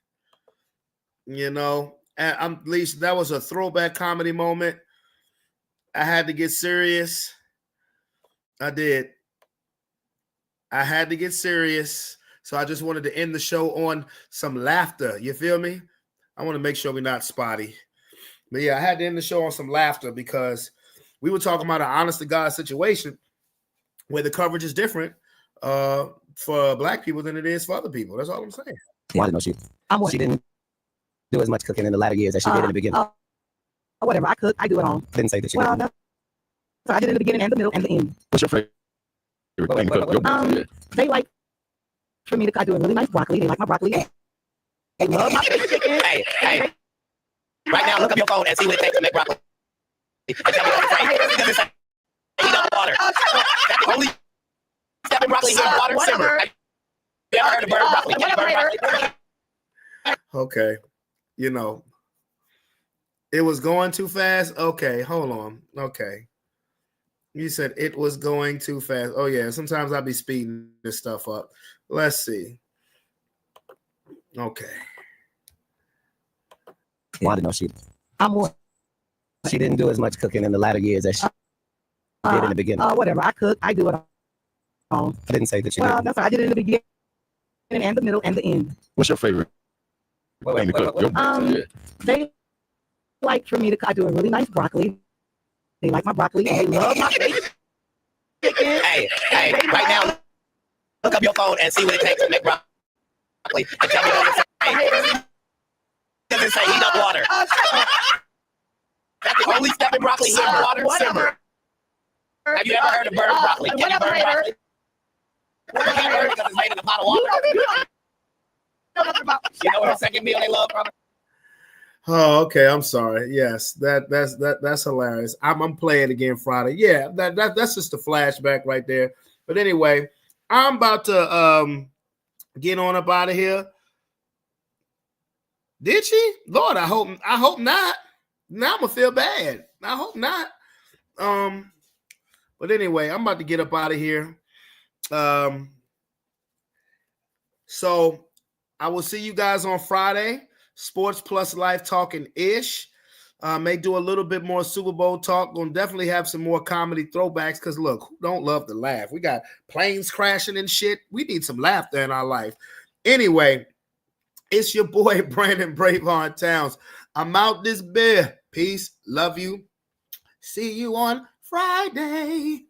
You know, and I'm Leish, that was a throwback comedy moment. I had to get serious. I did. I had to get serious. So I just wanted to end the show on some laughter. You feel me? I want to make sure we're not spotty. But yeah, I had to end the show on some laughter because we were talking about an honest to God situation where the coverage is different for black people than it is for other people. That's all I'm saying. Wanda, no, she didn't do as much cooking in the latter years as she did in the beginning. Whatever. I cook. I do it all. Didn't say that she Well, didn't. no. So I did it in the beginning and the middle and the end. What's your favorite thing to cook? Yeah. They like for me to I do a really nice broccoli. They like my broccoli. They love my chicken. Hey. Right now, look up your phone and see what it takes to make broccoli. And tell me what it takes. Heat up water. That's the only step in broccoli is water simmer. Have you ever heard of burnt broccoli? Can you burn broccoli? Okay. You know, it was going too fast. Okay, hold on. Okay. You said it was going too fast. Oh, yeah. Sometimes I'll be speeding this stuff up. Let's see. Okay. Wanda, no, she I'm didn't do as much cooking in the latter years as she did in the beginning. whatever. I cook. I do it all. I didn't say that she Well, didn't. that's right. I did it in the beginning and the middle and the end. What's your favorite thing to cook? Yeah. They like for me to I do a really nice broccoli. They like my broccoli and they love my chicken. Hey, right now, look up your phone and see what it takes to make broccoli. And tell me what it takes. It doesn't say heat up water. That's the only step in broccoli is water simmer. Have you ever heard of burnt broccoli? Can you burn broccoli? You can't burn it because it's made in a pot of water. You know what the second meal they love, brother? Oh, okay. I'm sorry. Yes, that's hilarious. I'm playing again Friday. Yeah, that's just a flashback right there. But anyway, I'm about to get on up out of here. Did she? Lord, I hope not. Now I'm gonna feel bad. I hope not. But anyway, I'm about to get up out of here. So I will see you guys on Friday. Sports Plus Life talking ish. May do a little bit more Super Bowl talk. Gonna definitely have some more comedy throwbacks. Cause look, who don't love to laugh? We got planes crashing and shit. We need some laughter in our life. Anyway, it's your boy Brandon Bravon Towns. I'm out this beer. Peace. Love you. See you on Friday.